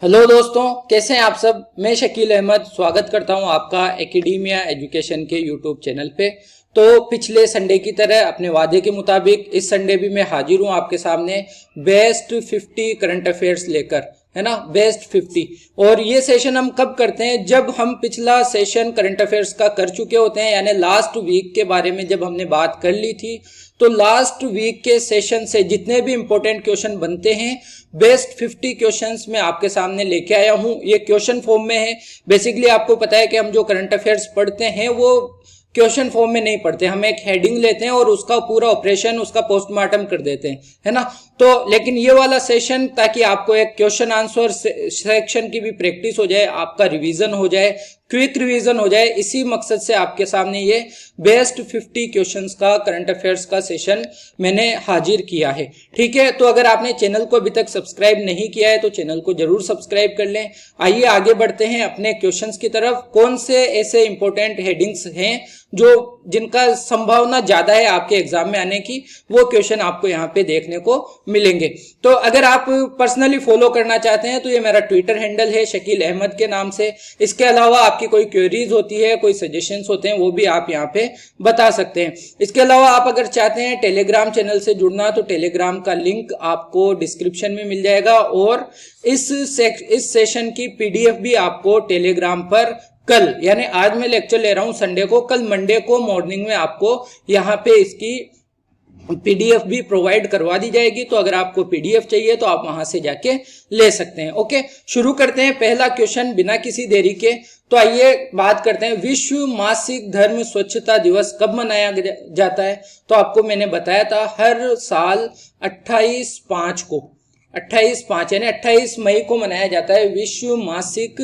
Hello दोस्तों, कैसे हैं आप सब। मैं शकील अहमद स्वागत करता हूं आपका एकेडमिया एजुकेशन के यूट्यूब चैनल पे। तो पिछले संडे की तरह अपने वादे के मुताबिक इस संडे भी मैं हाजिर हूं आपके सामने बेस्ट 50 करंट अफेयर्स लेकर, है ना, बेस्ट 50। और ये सेशन हम कब करते हैं, जब हम पिछला सेशन करंट अफेयर्स का कर चुके होते हैं, यानी लास्ट वीक के बारे में जब हमने बात कर ली थी। तो लास्ट वीक के सेशन से जितने भी इंपॉर्टेंट क्वेश्चन बनते हैं, बेस्ट 50 क्वेश्चंस मैं आपके सामने लेके आया हूं। ये क्वेश्चन फॉर्म में है। बेसिकली आपको पता है कि हम जो करंट अफेयर्स पढ़ते हैं वो क्वेश्चन फॉर्म में नहीं पढ़ते, हम एक हेडिंग लेते हैं और उसका पूरा ऑपरेशन, उसका पोस्टमार्टम कर देते हैं, है ना। तो लेकिन ये वाला सेशन ताकि आपको एक क्वेश्चन आंसर सेक्शन की भी प्रैक्टिस हो जाए, आपका रिवीजन हो जाए, क्विक रिवीजन हो जाए, इसी मकसद से आपके सामने ये बेस्ट 50 क्वेश्चंस का करंट अफेयर्स का सेशन मैंने हाजिर किया है। ठीक है, तो अगर आपने चैनल को अभी तक सब्सक्राइब नहीं किया है तो चैनल को जरूर सब्सक्राइब कर लें। आइए आगे बढ़ते हैं अपने क्वेश्चंस की तरफ। कौन से ऐसे इंपॉर्टेंट हेडिंग्स हैं जिनका संभावना ज्यादा है आपके एग्जाम में आने की, वो क्वेश्चन आपको यहाँ पे देखने को मिलेंगे। तो अगर आप पर्सनली फॉलो करना चाहते हैं तो ये मेरा ट्विटर हैंडल है शकील अहमद के नाम से। इसके अलावा आपकी कोई क्वेरीज होती है, कोई सजेशंस होते हैं, वो भी आप यहाँ पे बता सकते हैं। इसके अलावा आप अगर चाहते हैं टेलीग्राम चैनल से जुड़ना तो टेलीग्राम का लिंक आपको डिस्क्रिप्शन में मिल जाएगा, और इस सेशन की पीडीएफ भी आपको टेलीग्राम पर कल, यानी आज मैं लेक्चर ले रहा हूं संडे को, कल मंडे को मॉर्निंग में आपको यहाँ पे इसकी पीडीएफ भी प्रोवाइड करवा दी जाएगी। तो अगर आपको पीडीएफ चाहिए तो आप वहां से जाके ले सकते हैं। ओके, शुरू करते हैं पहला क्वेश्चन बिना किसी देरी के। तो आइए बात करते हैं, विश्व मासिक धर्म स्वच्छता दिवस कब मनाया जाता है। तो आपको मैंने बताया था हर साल 28/5 को, 28/5 यानी 28 मई को मनाया जाता है विश्व मासिक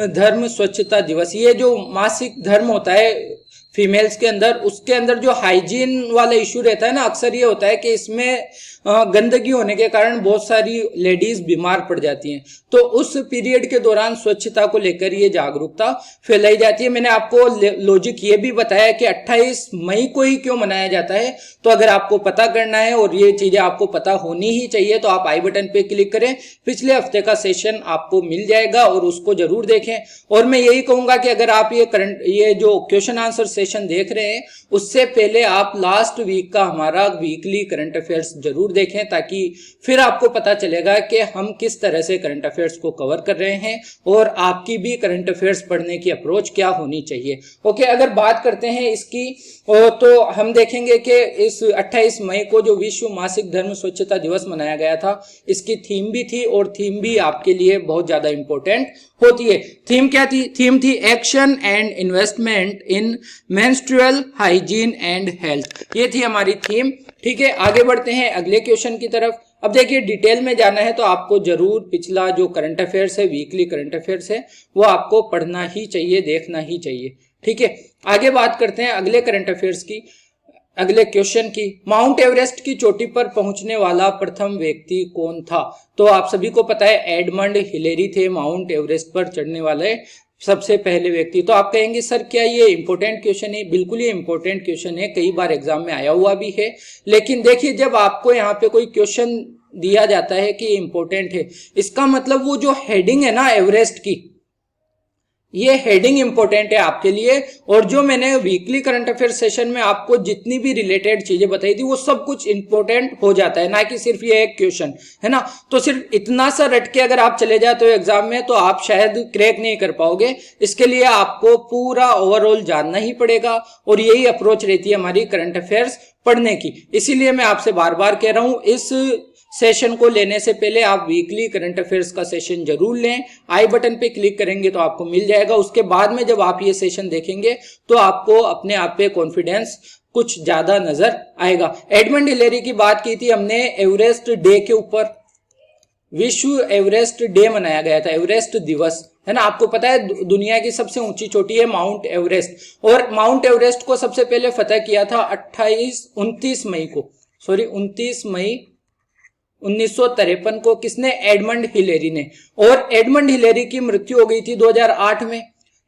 धर्म स्वच्छता दिवस। ये जो मासिक धर्म होता है फीमेल्स के अंदर, उसके अंदर जो हाइजीन वाला इश्यू रहता है ना, अक्सर ये होता है कि इसमें गंदगी होने के कारण बहुत सारी लेडीज बीमार पड़ जाती हैं। तो उस पीरियड के दौरान स्वच्छता को लेकर ये जागरूकता फैलाई जाती है। मैंने आपको लॉजिक ये भी बताया कि 28 मई को ही क्यों मनाया जाता है। तो अगर आपको पता करना है और ये चीजें आपको पता होनी ही चाहिए तो आप आई बटन पे क्लिक करें, पिछले हफ्ते का सेशन आपको मिल जाएगा और उसको जरूर देखें। और मैं यही कहूंगा कि अगर आप ये जो क्वेश्चन आंसर सेशन देख रहे हैं, उससे पहले आप लास्ट वीक का हमारा वीकली करंट अफेयर्स जरूर देखें, ताकि फिर आपको पता चलेगा कि हम किस तरह से करंट अफेयर्स को कवर कर रहे हैं और आपकी भी करंट अफेयर्स पढ़ने की अप्रोच क्या होनी चाहिए। ओके, अगर बात करते हैं इसकी तो हम देखेंगे कि इस 28 मई को जो विश्व मासिक धर्म स्वच्छता दिवस मनाया गया था, इसकी थीम भी थी, और थीम भी आपके लिए बहुत ज्यादा इंपॉर्टेंट होती है। थीम क्या थी? थीम थी action and investment in menstrual hygiene and health. ये थी हमारी थीम। ठीक है, आगे बढ़ते हैं अगले क्वेश्चन की तरफ। अब देखिए, डिटेल में जाना है तो आपको जरूर पिछला जो करंट अफेयर्स है, वीकली करंट अफेयर्स है, वो आपको पढ़ना ही चाहिए, देखना ही चाहिए। ठीक है, आगे बात करते हैं अगले करंट अफेयर्स की, अगले क्वेश्चन की। माउंट एवरेस्ट की चोटी पर पहुंचने वाला प्रथम व्यक्ति कौन था? तो आप सभी को पता है एडमंड हिलेरी थे माउंट एवरेस्ट पर चढ़ने वाले सबसे पहले व्यक्ति। तो आप कहेंगे सर क्या ये इंपॉर्टेंट क्वेश्चन है? बिल्कुल ये इंपॉर्टेंट क्वेश्चन है, कई बार एग्जाम में आया हुआ भी है। लेकिन देखिए, जब आपको यहाँ पे कोई क्वेश्चन दिया जाता है कि इंपॉर्टेंट है, इसका मतलब वो जो हेडिंग है ना एवरेस्ट की, ये हेडिंग इंपॉर्टेंट है आपके लिए। और जो मैंने वीकली करंट अफेयर सेशन में आपको जितनी भी रिलेटेड चीजें बताई थी, वो सब कुछ इंपॉर्टेंट हो जाता है, ना कि सिर्फ ये एक क्वेश्चन, है ना। तो सिर्फ इतना सा रट के अगर आप चले जाते हो एग्जाम में तो आप शायद क्रैक नहीं कर पाओगे। इसके लिए आपको पूरा ओवरऑल जानना ही पड़ेगा, और यही अप्रोच रहती है हमारी करंट अफेयर्स पढ़ने की। इसीलिए मैं आपसे बार बार कह रहा हूं, इस सेशन को लेने से पहले आप वीकली करंट अफेयर्स का सेशन जरूर लें। आई बटन पे क्लिक करेंगे तो आपको मिल जाएगा। उसके बाद में जब आप ये सेशन देखेंगे तो आपको अपने आप पे कॉन्फिडेंस कुछ ज्यादा नजर आएगा। एडमंड हिलेरी की बात की थी हमने एवरेस्ट डे के ऊपर, विश्व एवरेस्ट डे मनाया गया था, एवरेस्ट दिवस, है ना। आपको पता है दुनिया की सबसे ऊंची चोटी है माउंट एवरेस्ट, और माउंट एवरेस्ट को सबसे पहले फतह किया था 29 मई 1953 को। किसने? एडमंड हिलेरी ने। और एडमंड हिलेरी की मृत्यु हो गई थी 2008 में।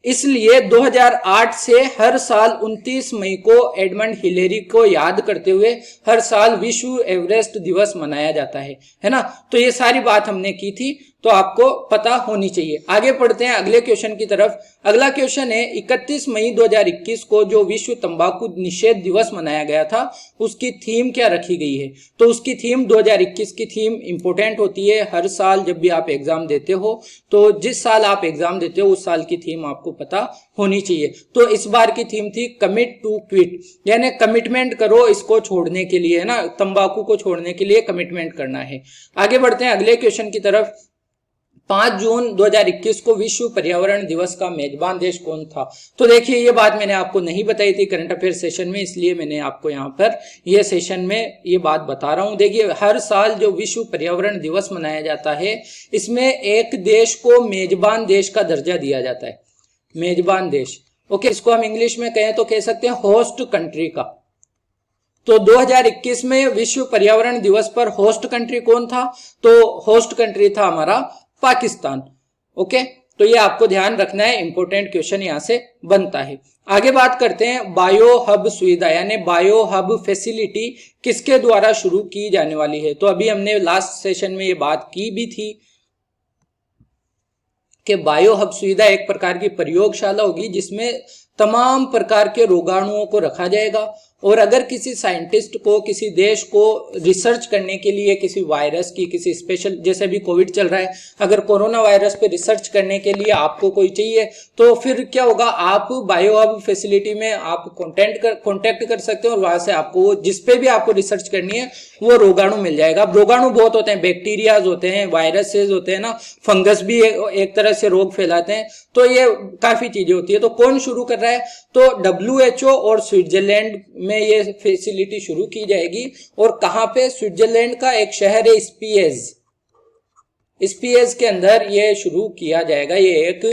इसलिए 2008 से हर साल 29 मई को एडमंड हिलेरी को याद करते हुए हर साल विश्व एवरेस्ट दिवस मनाया जाता है ना। तो ये सारी बात हमने की थी। तो आपको पता होनी चाहिए। आगे पढ़ते हैं अगले क्वेश्चन की तरफ। अगला क्वेश्चन है 31 मई 2021 को जो विश्व तंबाकू निषेध दिवस मनाया गया था उसकी थीम क्या रखी गई है। तो उसकी थीम 2021 की थीम इंपोर्टेंट होती है। हर साल जब भी आप एग्जाम देते हो तो जिस साल आप एग्जाम देते हो उस साल की थीम आपको पता होनी चाहिए। तो इस बार की थीम थी कमिट टू क्विट, यानी कमिटमेंट करो इसको छोड़ने के लिए, है ना, तंबाकू को छोड़ने के लिए कमिटमेंट करना है। आगे बढ़ते हैं अगले क्वेश्चन की तरफ। 5 जून 2021 को विश्व पर्यावरण दिवस का मेजबान देश कौन था। तो देखिए ये बात मैंने आपको नहीं बताई थी करंट अफेयर सेशन में, इसलिए मैंने आपको यहाँ पर ये सेशन में ये बात बता रहा हूँ। देखिए हर साल जो विश्व पर्यावरण दिवस मनाया जाता है इसमें एक देश को मेजबान देश का दर्जा दिया जाता है, मेजबान देश। ओके, इसको हम इंग्लिश में कहें तो कह सकते हैं होस्ट कंट्री का। तो 2021 में विश्व पर्यावरण दिवस पर होस्ट कंट्री कौन था। तो होस्ट कंट्री था हमारा पाकिस्तान। ओके, तो ये आपको ध्यान रखना है, इंपॉर्टेंट क्वेश्चन यहां से बनता है। आगे बात करते हैं बायो हब सुविधा यानी बायो हब फैसिलिटी किसके द्वारा शुरू की जाने वाली है। तो अभी हमने लास्ट सेशन में ये बात की भी थी कि बायो हब सुविधा एक प्रकार की प्रयोगशाला होगी जिसमें तमाम प्रकार के रोगाणुओं को रखा जाएगा और अगर किसी साइंटिस्ट को, किसी देश को रिसर्च करने के लिए किसी वायरस की, किसी स्पेशल, जैसे अभी कोविड चल रहा है, अगर कोरोना वायरस पे रिसर्च करने के लिए आपको कोई चाहिए तो फिर क्या होगा, आप बायो हब फैसिलिटी में आप कॉन्टेक्ट कर सकते हो और वहां से आपको जिस पे भी आपको रिसर्च करनी है वो रोगाणु मिल जाएगा। रोगाणु बहुत होते हैं, बैक्टीरियाज होते हैं, वायरसेस होते हैं ना, फंगस भी एक तरह से रोग फैलाते हैं, तो ये काफी चीजें होती है। तो कौन शुरू कर रहा है, तो WHO और स्विट्जरलैंड में ये फैसिलिटी शुरू की जाएगी। और कहां पे, स्विट्जरलैंड का एक शहर है स्पीएज के अंदर ये शुरू किया जाएगा। ये एक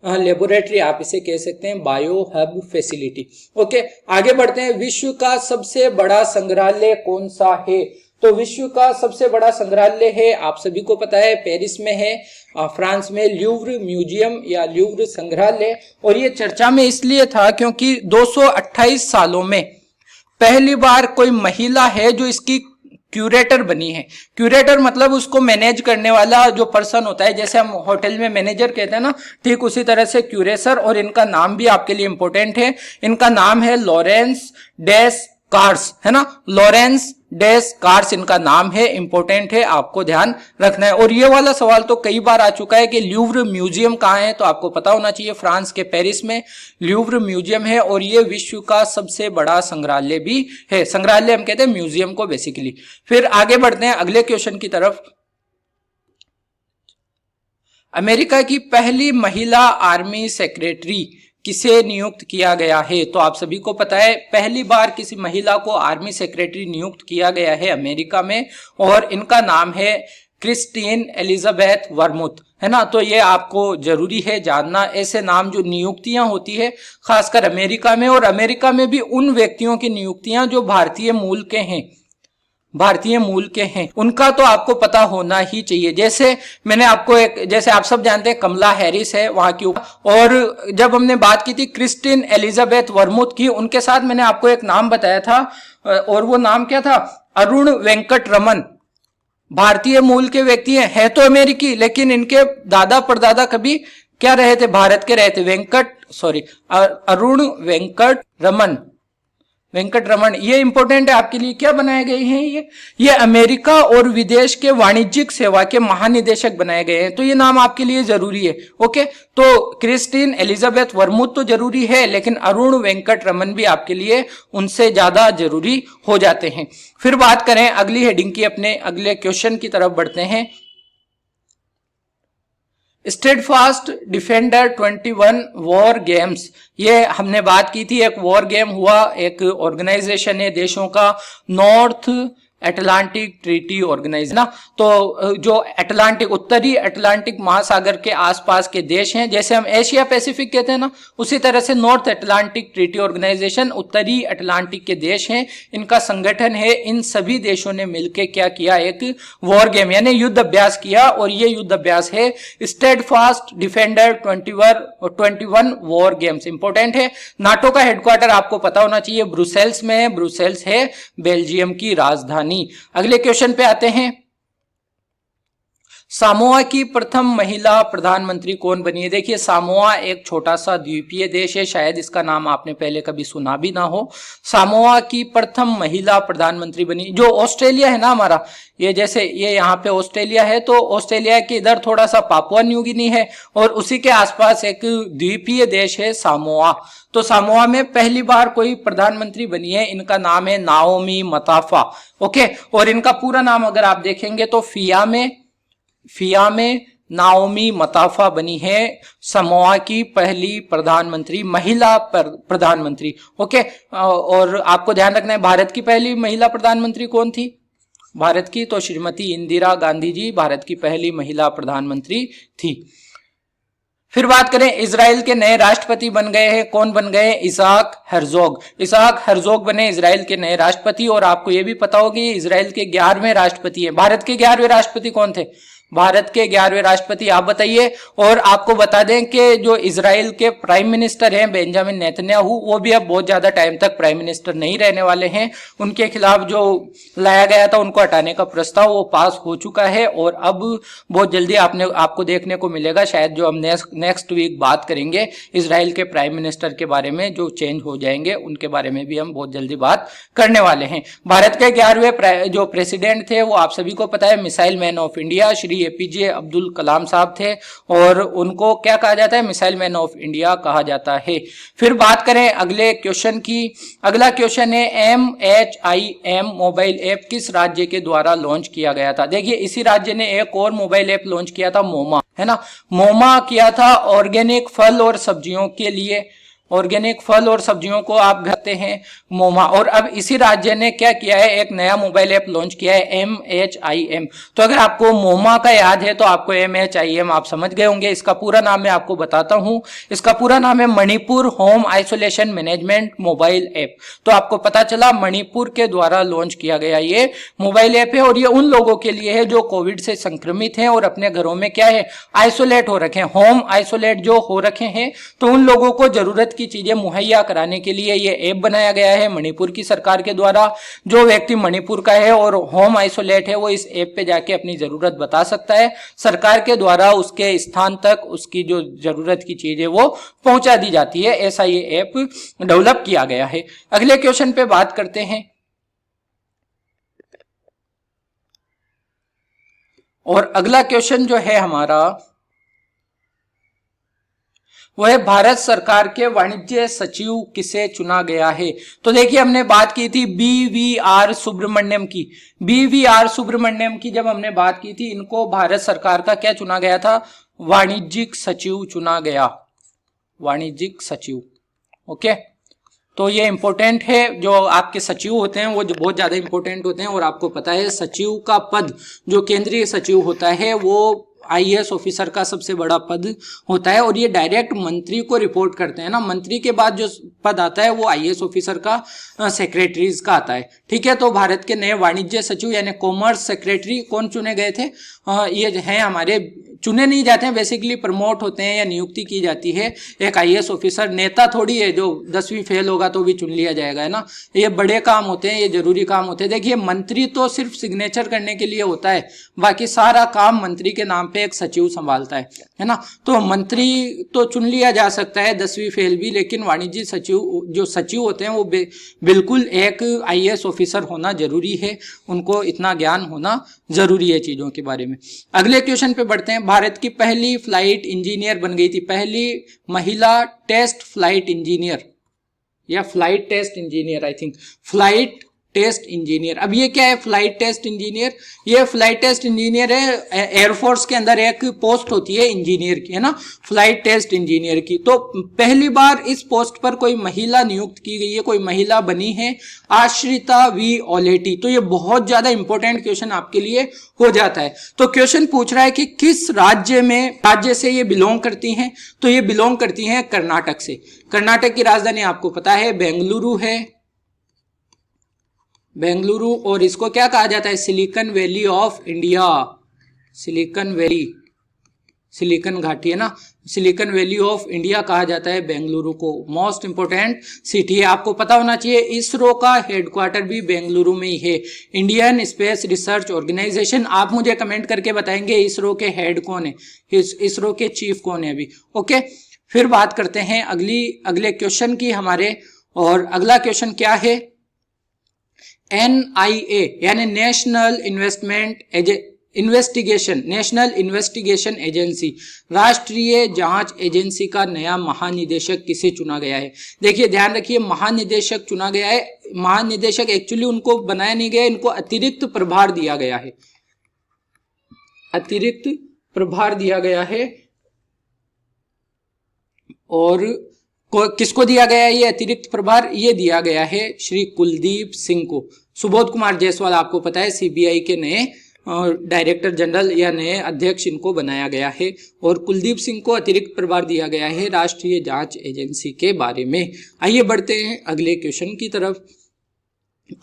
लेबोरेटरी आप इसे कह सकते हैं, बायो हब फैसिलिटी। ओके, आगे बढ़ते हैं। विश्व का सबसे बड़ा संग्रहालय कौन सा है। तो विश्व का सबसे बड़ा संग्रहालय है, आप सभी को पता है, पेरिस में है, फ्रांस में, ल्यूव्र म्यूजियम या ल्यूव्र संग्रहालय। और ये चर्चा में इसलिए था क्योंकि 228 सालों में पहली बार कोई महिला है जो इसकी क्यूरेटर बनी है। क्यूरेटर मतलब उसको मैनेज करने वाला जो पर्सन होता है, जैसे हम होटल में मैनेजर कहते हैं ना, ठीक उसी तरह से क्यूरेसर। और इनका नाम भी आपके लिए इंपॉर्टेंट है, इनका नाम है लॉरेंस डेस कार्स, है ना, लॉरेंस डेस कार्स इनका नाम है, इंपॉर्टेंट है, आपको ध्यान रखना है। और ये वाला सवाल तो कई बार आ चुका है कि ल्यूव्र म्यूजियम कहाँ है, तो आपको पता होना चाहिए फ्रांस के पेरिस में ल्यूव्र म्यूजियम है और ये विश्व का सबसे बड़ा संग्रहालय भी है। संग्रहालय हम कहते हैं म्यूजियम को बेसिकली। फिर आगे बढ़ते हैं अगले क्वेश्चन की तरफ। अमेरिका की पहली महिला आर्मी सेक्रेटरी किसे नियुक्त किया गया है। तो आप सभी को पता है पहली बार किसी महिला को आर्मी सेक्रेटरी नियुक्त किया गया है अमेरिका में और इनका नाम है क्रिस्टीन एलिजाबेथ वर्मुथ, है ना। तो ये आपको जरूरी है जानना, ऐसे नाम जो नियुक्तियां होती है खासकर अमेरिका में, और अमेरिका में भी उन व्यक्तियों की नियुक्तियां जो भारतीय मूल के हैं, भारतीय मूल के हैं, उनका तो आपको पता होना ही चाहिए। जैसे मैंने आपको जैसे आप सब जानते हैं कमला हैरिस है वहां की, और जब हमने बात की थी क्रिस्टीन एलिजाबेथ वर्मुथ की, उनके साथ मैंने आपको एक नाम बताया था और वो नाम क्या था, अरुण वेंकट रमन। भारतीय मूल के व्यक्ति हैं, है तो अमेरिकी, लेकिन इनके दादा परदादा कभी क्या रहे थे, भारत के रहे थे। अरुण वेंकट रमन, ये इंपॉर्टेंट है आपके लिए। क्या बनाए गए हैं ये अमेरिका और विदेश के वाणिज्यिक सेवा के महानिदेशक बनाए गए हैं, तो ये नाम आपके लिए जरूरी है। ओके, तो क्रिस्टीन एलिजाबेथ वर्मुथ तो जरूरी है, लेकिन अरुण वेंकट रमन भी आपके लिए उनसे ज्यादा जरूरी हो जाते हैं। फिर बात करें अगली हेडिंग की, अपने अगले क्वेश्चन की तरफ बढ़ते हैं। स्टेडफास्ट डिफेंडर 21 वॉर गेम्स, ये हमने बात की थी, एक वॉर गेम हुआ, एक ऑर्गेनाइजेशन है देशों का, नॉर्थ अटलांटिक ट्रीटी ऑर्गेनाइजेशन ना। तो जो अटलांटिक, उत्तरी अटलांटिक महासागर के आसपास के देश हैं, जैसे हम एशिया पैसिफिक कहते हैं ना, उसी तरह से नॉर्थ अटलांटिक ट्रीटी ऑर्गेनाइजेशन उत्तरी अटलांटिक के देश हैं, इनका संगठन है। इन सभी देशों ने मिलकर क्या किया, एक वॉर गेम यानी युद्ध अभ्यास किया, और ये युद्ध अभ्यास है steadfast defender 21 war games. Important है। नाटो का हेडक्वार्टर आपको पता होना चाहिए ब्रुसेल्स में है, ब्रुसेल्स है बेल्जियम की राजधानी। अगले क्वेश्चन पे आते हैं। सामोआ की प्रथम महिला प्रधानमंत्री कौन बनी है? देखिए, सामोआ एक छोटा सा द्वीपीय देश है, शायद इसका नाम आपने पहले कभी सुना भी ना हो। सामोआ की प्रथम महिला प्रधानमंत्री बनी, जो ऑस्ट्रेलिया है ना हमारा, ये जैसे ये यहाँ पे ऑस्ट्रेलिया है, तो ऑस्ट्रेलिया के इधर थोड़ा सा पापुआ न्यू गिनी है और उसी के आसपास एक द्वीपीय देश है सामोआ। तो सामोआ में पहली बार कोई प्रधानमंत्री बनी है, इनका नाम है नाओमी मताफा। ओके, और इनका पूरा नाम अगर आप देखेंगे तो फियामे नाओमी मताफा बनी है समोआ की पहली प्रधानमंत्री, महिला प्रधानमंत्री। ओके, और आपको ध्यान रखना है भारत की पहली महिला प्रधानमंत्री कौन थी? भारत की तो श्रीमती इंदिरा गांधी जी भारत की पहली महिला प्रधानमंत्री थी। फिर बात करें, इजराइल के नए राष्ट्रपति बन गए हैं, कौन बन गए? इसाक हेrzog बने इजराइल के नए राष्ट्रपति। और आपको यह भी पता होगा इजराइल के 11वें राष्ट्रपति हैं। भारत के 11वें राष्ट्रपति कौन थे? भारत के 11वें राष्ट्रपति आप बताइए। और आपको बता दें कि जो इजराइल के प्राइम मिनिस्टर हैं बेंजामिन नेतन्याहू, वो भी अब बहुत ज्यादा टाइम तक प्राइम मिनिस्टर नहीं रहने वाले हैं। उनके खिलाफ जो लाया गया था उनको हटाने का प्रस्ताव वो पास हो चुका है और अब बहुत जल्दी आपको देखने को मिलेगा, शायद जो हम नेक्स्ट वीक बात करेंगे इजराइल के प्राइम मिनिस्टर के बारे में, जो चेंज हो जाएंगे उनके बारे में भी हम बहुत जल्दी बात करने वाले हैं। भारत के 11वें जो प्रेसिडेंट थे वो आप सभी को पता है, missile man of India Shri APJ Abdul Kalam Sahab थे और उनको क्या कहा जाता है? मिसाइल मैन ऑफ इंडिया कहा जाता है। फिर बात करें अगले क्वेश्चन की। अगला क्वेश्चन है MHIM मोबाइल ऐप किस राज्य के द्वारा लॉन्च किया गया था? देखिए, इसी राज्य ने एक और मोबाइल ऐप लॉन्च किया था, मोमा, है ना। मोमा किया था ऑर्गेनिक फल और सब्जियों के लिए, ऑर्गेनिक फल और सब्जियों को आप खाते हैं, मोमा। और अब इसी राज्य ने क्या किया है? एक नया मोबाइल ऐप लॉन्च किया है, MHIM। तो अगर आपको मोमा का याद है तो आपको MHIM आप समझ गए होंगे। इसका पूरा नाम मैं आपको बताता हूं। इसका पूरा नाम है Manipur home isolation management mobile app. तो आपको पता चला मणिपुर के द्वारा लॉन्च किया गया ये मोबाइल ऐप है और ये उन लोगों के लिए है जो कोविड से संक्रमित हैं और अपने घरों में क्या है? आइसोलेट हो रखे हैं, होम आइसोलेट जो हो रखे हैं। तो उन लोगों को जरूरत की चीजें मुहैया कराने के लिए ये ऐप बनाया गया है मणिपुर की सरकार के द्वारा। जो व्यक्ति मणिपुर का है और होम आइसोलेट है वो इस ऐप पे जाके अपनी जरूरत बता सकता है, सरकार के द्वारा उसके स्थान तक उसकी जो जरूरत की चीज है वो पहुंचा दी जाती है। ऐसा ये ऐप डेवलप किया गया है। अगले क्वेश्चन पे बात करते हैं और अगला क्वेश्चन जो है हमारा वो है भारत सरकार के वाणिज्य सचिव किसे चुना गया है? तो देखिए, हमने बात की थी BVR सुब्रमण्यम की। BVR सुब्रमण्यम की जब हमने बात की थी, इनको भारत सरकार का क्या चुना गया था? वाणिज्यिक सचिव चुना गया, वाणिज्यिक सचिव। ओके, तो ये इंपॉर्टेंट है। जो आपके सचिव होते हैं वो जो बहुत ज्यादा इंपॉर्टेंट होते हैं और आपको पता है सचिव का पद, जो केंद्रीय सचिव होता है, वो IAS ऑफिसर का सबसे बड़ा पद होता है और ये डायरेक्ट मंत्री को रिपोर्ट करते हैं ना। मंत्री के बाद जो पद आता है वो IAS ऑफिसर का सेक्रेटरीज का आता है। ठीक है, तो भारत के नए वाणिज्य सचिव यानी कॉमर्स सेक्रेटरी कौन चुने गए थे? ये हैं हमारे, चुने नहीं जाते हैं, बेसिकली प्रमोट होते हैं या नियुक्ति की जाती है। एक IAS ऑफिसर नेता थोड़ी है जो 10वीं फेल होगा तो भी चुन लिया जाएगा, है ना। ये बड़े काम होते हैं, ये जरूरी काम होते हैं। देखिए, मंत्री तो सिर्फ सिग्नेचर करने के लिए होता है, बाकी सारा काम मंत्री के नाम पे एक सचिव संभालता है ना। तो मंत्री तो चुन लिया जा सकता है 10वीं फेल भी, लेकिन वाणिज्य सचिव जो सचिव होते हैं वो बिल्कुल एक IAS ऑफिसर होना जरूरी है, उनको इतना ज्ञान होना जरूरी है चीजों के बारे में। अगले क्वेश्चन पे बढ़ते हैं। भारत की पहली फ्लाइट इंजीनियर बन गई थी, पहली महिला टेस्ट फ्लाइट इंजीनियर या flight test engineer, I think flight test engineer. अब ये क्या है फ्लाइट टेस्ट इंजीनियर? ये फ्लाइट टेस्ट इंजीनियर है, एयरफोर्स के अंदर एक पोस्ट होती है इंजीनियर की, है ना, फ्लाइट टेस्ट इंजीनियर की। तो पहली बार इस पोस्ट पर कोई महिला नियुक्त की गई है, कोई महिला बनी है, आश्रिता वी ओलेटी। तो ये बहुत ज्यादा इंपॉर्टेंट क्वेश्चन आपके लिए हो जाता है। तो क्वेश्चन पूछ रहा है कि किस राज्य से ये बिलोंग करती हैं? तो ये बिलोंग करती हैं कर्नाटक से। कर्नाटक की राजधानी आपको पता है बेंगलुरु है, बेंगलुरु, और इसको क्या कहा जाता है? Silicon valley of India, silicon valley, silicon घाटी है ना, सिलिकॉन वैली ऑफ इंडिया कहा जाता है बेंगलुरु को। मोस्ट इंपोर्टेंट सिटी है, आपको पता होना चाहिए। इसरो का हेडक्वार्टर भी बेंगलुरु में ही है। इंडियन स्पेस रिसर्च ऑर्गेनाइजेशन, आप मुझे कमेंट करके बताएंगे इसरो के हेड कौन है, इसरो के चीफ कौन है अभी। ओके, फिर बात करते हैं अगले क्वेश्चन की हमारे। और अगला क्वेश्चन क्या है, NIA यानी नेशनल इन्वेस्टिगेशन एजेंसी, राष्ट्रीय जांच एजेंसी का नया महानिदेशक किसे चुना गया है। देखिए ध्यान रखिए, महानिदेशक चुना गया है। महानिदेशक एक्चुअली उनको बनाया नहीं गया, इनको अतिरिक्त प्रभार दिया गया है, अतिरिक्त प्रभार दिया गया है। और किसको दिया गया है ये अतिरिक्त प्रभार, ये दिया गया है श्री कुलदीप सिंह को। सुबोध कुमार जायसवाल आपको पता है सीबीआई के नए डायरेक्टर जनरल या नए अध्यक्ष इनको बनाया गया है। और कुलदीप सिंह को अतिरिक्त प्रभार दिया गया है राष्ट्रीय जांच एजेंसी के बारे में। आइए बढ़ते हैं अगले क्वेश्चन की तरफ।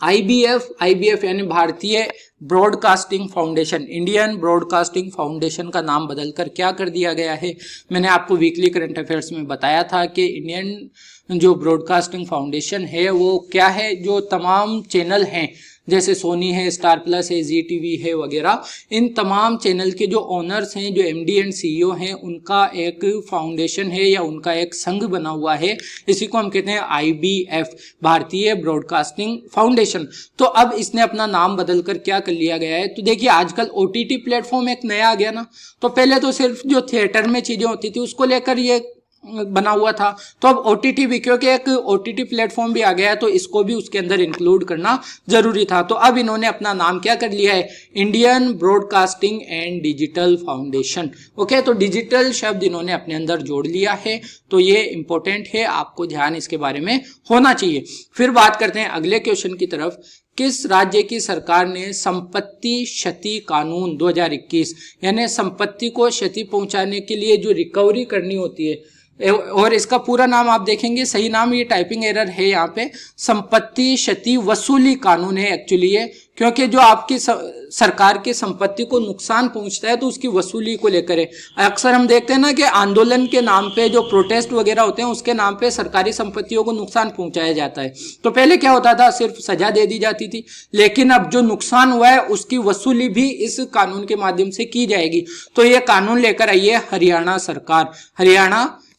IBF यानी भारतीय broadcasting foundation, Indian broadcasting foundation का नाम बदलकर क्या कर दिया गया है। मैंने आपको वीकली करंट अफेयर्स में बताया था कि इंडियन जो ब्रॉडकास्टिंग फाउंडेशन है वो क्या है, जो तमाम चैनल हैं जैसे सोनी है, स्टार प्लस है, जी टीवी है वगैरह, इन तमाम चैनल के जो ओनर्स हैं, जो MD एंड CEO हैं, उनका एक फाउंडेशन है या उनका एक संघ बना हुआ है। इसी को हम कहते हैं IBF, भारतीय ब्रॉडकास्टिंग फाउंडेशन। तो अब इसने अपना नाम बदलकर क्या कर लिया गया है, तो देखिए आजकल OTT प्लेटफॉर्म एक नया आ गया ना, तो पहले तो सिर्फ जो थिएटर में चीजें होती थी उसको लेकर ये बना हुआ था, तो अब OTT भी, क्योंकि एक OTT प्लेटफॉर्म भी आ गया है तो इसको भी उसके अंदर इंक्लूड करना जरूरी था। तो अब इन्होंने अपना नाम क्या कर लिया है, Indian broadcasting and digital foundation. Okay, तो डिजिटल शब्द इन्होंने अपने अंदर जोड़ लिया है, तो ये इंपॉर्टेंट है, आपको ध्यान इसके बारे में होना चाहिए। फिर बात करते हैं अगले क्वेश्चन की तरफ। किस राज्य की सरकार ने संपत्ति क्षति कानून 2021 यानी संपत्ति को क्षति पहुंचाने के लिए जो रिकवरी करनी होती है, और इसका पूरा नाम आप देखेंगे, सही नाम, ये टाइपिंग एरर है यहाँ पे, संपत्ति क्षति वसूली कानून है एक्चुअली ये, क्योंकि जो आपकी सरकार की संपत्ति को नुकसान पहुंचता है तो उसकी वसूली को लेकर है। अक्सर हम देखते हैं ना कि आंदोलन के नाम पे जो प्रोटेस्ट वगैरह होते हैं उसके नाम पे सरकारी संपत्तियों को नुकसान पहुंचाया जाता है। तो पहले क्या होता था, सिर्फ सजा दे दी जाती थी, लेकिन अब जो नुकसान हुआ है उसकी वसूली भी इस कानून के माध्यम से की जाएगी। तो ये कानून लेकर आई है हरियाणा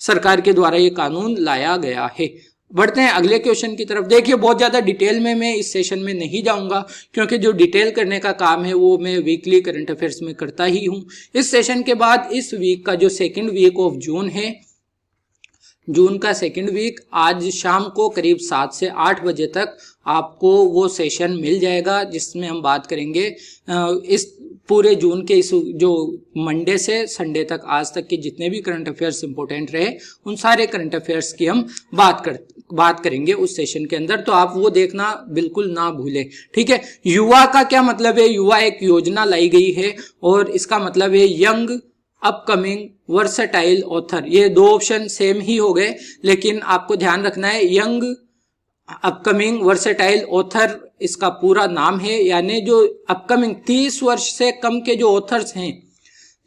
सरकार के द्वारा ये कानून लाया गया है। बढ़ते हैं अगले क्वेश्चन की तरफ। देखिए बहुत ज्यादा डिटेल में मैं इस सेशन में नहीं जाऊंगा, क्योंकि जो डिटेल करने का काम है वो मैं वीकली करंट अफेयर्स में करता ही हूं। इस सेशन के बाद इस वीक का जो सेकंड वीक ऑफ जून है, जून का सेकंड वीक, आज शाम को करीब 7 से 8 बजे तक आपको वो सेशन मिल जाएगा, जिसमें हम बात करेंगे इस पूरे जून के इस जो मंडे से संडे तक आज तक के जितने भी करंट अफेयर्स इंपॉर्टेंट रहे उन सारे करंट अफेयर्स की हम बात करेंगे उस सेशन के अंदर। तो आप वो देखना बिल्कुल ना भूलें, ठीक है। युवा का क्या मतलब है, युवा एक योजना लाई गई है और इसका मतलब है यंग अपकमिंग वर्सेटाइल ऑथर। ये दो ऑप्शन सेम ही हो गए, लेकिन आपको ध्यान रखना है यंग अपकमिंग वर्सेटाइल ऑथर इसका पूरा नाम है, यानी जो अपकमिंग 30 वर्ष से कम के जो ऑथर्स हैं,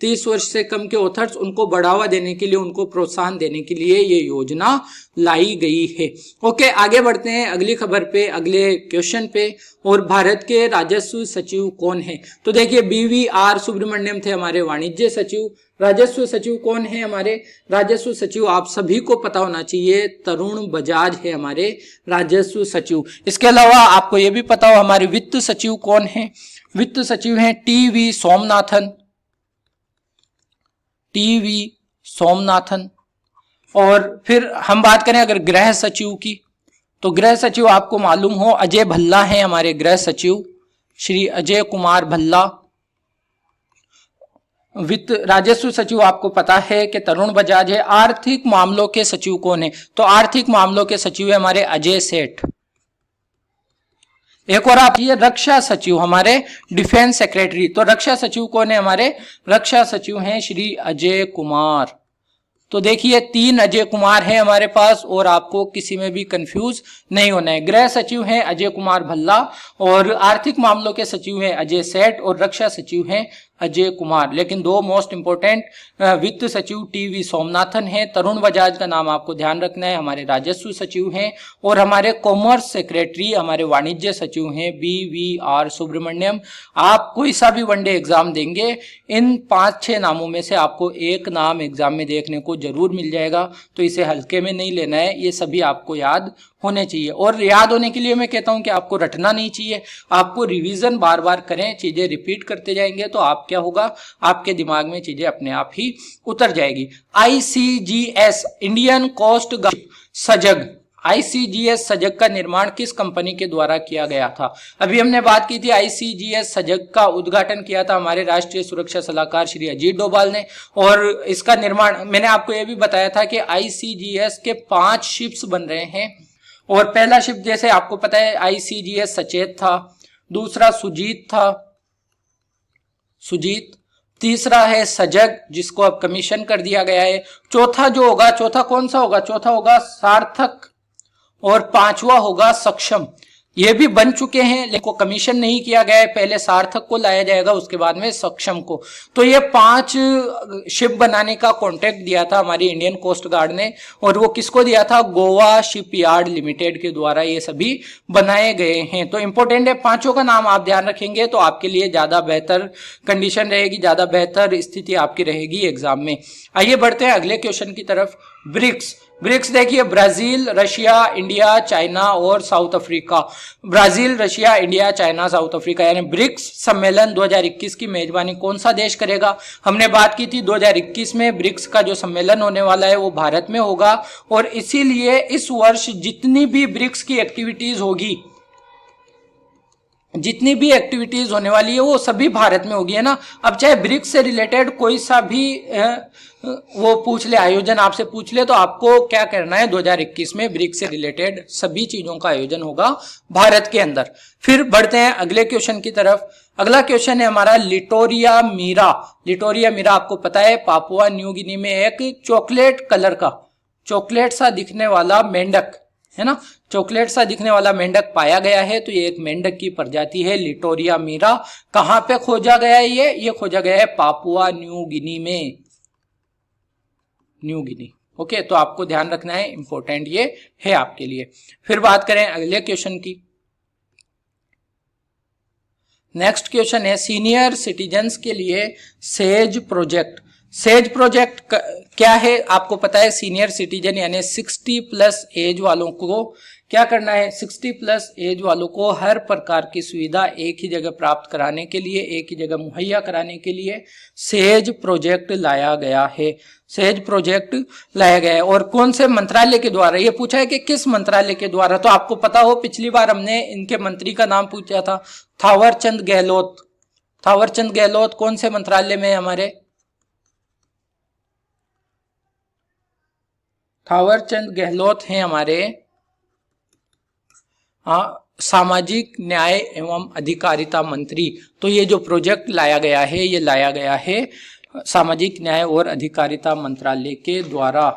30 वर्ष से कम के ऑथर्स, उनको बढ़ावा देने के लिए, उनको प्रोत्साहन देने के लिए ये योजना लाई गई है। ओके, आगे बढ़ते हैं अगली खबर पे, अगले क्वेश्चन पे। और भारत के राजस्व सचिव कौन है, तो देखिए BVR सुब्रमण्यम थे हमारे वाणिज्य सचिव। राजस्व सचिव कौन है हमारे, राजस्व सचिव आप सभी को पता होना चाहिए, तरुण बजाज है हमारे राजस्व सचिव। इसके अलावा आपको यह भी पता हो हमारे वित्त सचिव कौन है, वित्त सचिव हैं TV सोमनाथन। और फिर हम बात करें अगर गृह सचिव की, तो गृह सचिव आपको मालूम हो अजय भल्ला हैं हमारे गृह सचिव, श्री अजय कुमार भल्ला। वित्त राजस्व सचिव आपको पता है कि तरुण बजाज है। आर्थिक मामलों के सचिव कौन है, तो आर्थिक मामलों के सचिव है हमारे अजय सेठ। एक और आप ये रक्षा सचिव हमारे डिफेंस सेक्रेटरी, तो रक्षा सचिव कौन है हमारे, रक्षा सचिव हैं श्री अजय कुमार। तो देखिए 3 अजय कुमार हैं हमारे पास और आपको किसी में भी कंफ्यूज नहीं होना है। गृह सचिव हैं अजय कुमार भल्ला और आर्थिक मामलों के सचिव हैं अजय सेठ और रक्षा सचिव हैं अजय कुमार। लेकिन दो मोस्ट इंपोर्टेंट वित्त सचिव टीवी सोमनाथन है, तरुण बजाज का नाम आपको ध्यान रखना है, हमारे राजस्व सचिव हैं, और हमारे कॉमर्स सेक्रेटरी, हमारे वाणिज्य सचिव हैं BVR सुब्रमण्यम। आप कोई सा भी वनडे एग्जाम देंगे, इन 5-6 नामों में से आपको एक नाम एग्जाम में देखने को जरूर मिल जाएगा, तो इसे हल्के में नहीं लेना है, ये सभी आपको याद होने चाहिए। और याद होने के लिए मैं कहता हूं कि आपको रटना नहीं चाहिए, आपको रिवीजन बार बार करें, चीजें रिपीट करते जाएंगे तो आप क्या होगा, आपके दिमाग में चीजें अपने आप ही उतर जाएगी। ICGS इंडियन कोस्ट गार्ड सजग, ICGS सजग का निर्माण किस कंपनी के द्वारा किया गया था? अभी हमने बात की थी ICGS सजग का उद्घाटन किया था हमारे राष्ट्रीय सुरक्षा सलाहकार श्री अजीत डोभाल ने, और इसका निर्माण मैंने आपको यह भी बताया था कि ICGS के 5 शिप्स बन रहे हैं, और पहला शिप जैसे आपको पता है ICGS सचेत था, दूसरा सुजीत था, सुजीत, तीसरा है सजग जिसको अब कमीशन कर दिया गया है, चौथा जो होगा, चौथा कौन सा होगा, चौथा होगा सार्थक, और 5वां होगा सक्षम। ये भी बन चुके हैं लेकिन कमीशन नहीं किया गया है, पहले सार्थक को लाया जाएगा उसके बाद में सक्षम को। तो ये 5 शिप बनाने का कॉन्ट्रैक्ट दिया था हमारी इंडियन कोस्ट गार्ड ने, और वो किसको दिया था, गोवा शिपयार्ड लिमिटेड के द्वारा ये सभी बनाए गए हैं। तो इंपॉर्टेंट है, 5 का नाम आप ध्यान रखेंगे तो आपके लिए ज्यादा बेहतर कंडीशन रहेगी, ज्यादा बेहतर स्थिति आपकी रहेगी एग्जाम में। आइए बढ़ते हैं अगले क्वेश्चन की तरफ। ब्रिक्स, ब्रिक्स देखिए ब्राजील, रशिया, इंडिया, चाइना और south Africa. Brazil, Russia, India, China, south Africa, यानी ब्रिक्स सम्मेलन 2021 की मेजबानी कौन सा देश करेगा? हमने बात की थी 2021 में ब्रिक्स का जो सम्मेलन होने वाला है वो भारत में होगा, और इसीलिए इस वर्ष जितनी भी ब्रिक्स की एक्टिविटीज होगी, जितनी भी एक्टिविटीज होने वाली है वो सभी भारत में होगी, है ना। अब चाहे ब्रिक्स से रिलेटेड कोई सा भी वो पूछ ले, आयोजन आपसे पूछ ले, तो आपको क्या करना है, 2021 में ब्रिक्स से रिलेटेड सभी चीजों का आयोजन होगा भारत के अंदर। फिर बढ़ते हैं अगले क्वेश्चन की तरफ। अगला क्वेश्चन है हमारा लिटोरिया मीरा। लिटोरिया मीरा आपको पता है पापुआ न्यू गिनी में एक चॉकलेट कलर का, चॉकलेट सा दिखने वाला मेंढक, है ना, चॉकलेट सा दिखने वाला मेंढक पाया गया है। तो ये एक मेंढक की प्रजाति है लिटोरिया मीरा। कहां पे खोजा गया है ये खोजा गया है पापुआ न्यू गिनी में, न्यू गिनी। ओके, तो आपको ध्यान रखना है, इंपॉर्टेंट ये है आपके लिए। फिर बात करें अगले क्वेश्चन की। नेक्स्ट क्वेश्चन है सीनियर सिटीजन्स के लिए सेज प्रोजेक्ट। सेज प्रोजेक्ट क्या है आपको पता है, सीनियर सिटीजन यानी 60+ एज वालों को क्या करना है, 60+ एज वालों को हर प्रकार की सुविधा एक ही जगह प्राप्त कराने के लिए, एक ही जगह मुहैया कराने के लिए सेज प्रोजेक्ट लाया गया है। सेज प्रोजेक्ट लाया गया है, और कौन से मंत्रालय के द्वारा, ये पूछा है कि किस मंत्रालय के द्वारा। तो आपको पता हो पिछली बार हमने इनके मंत्री का नाम पूछा था, थावरचंद गहलोत। थावरचंद गहलोत कौन से मंत्रालय में है हमारे, थावरचंद गहलोत हैं हमारे सामाजिक न्याय एवं अधिकारिता मंत्री। तो ये जो प्रोजेक्ट लाया गया है ये लाया गया है सामाजिक न्याय और अधिकारिता मंत्रालय के द्वारा,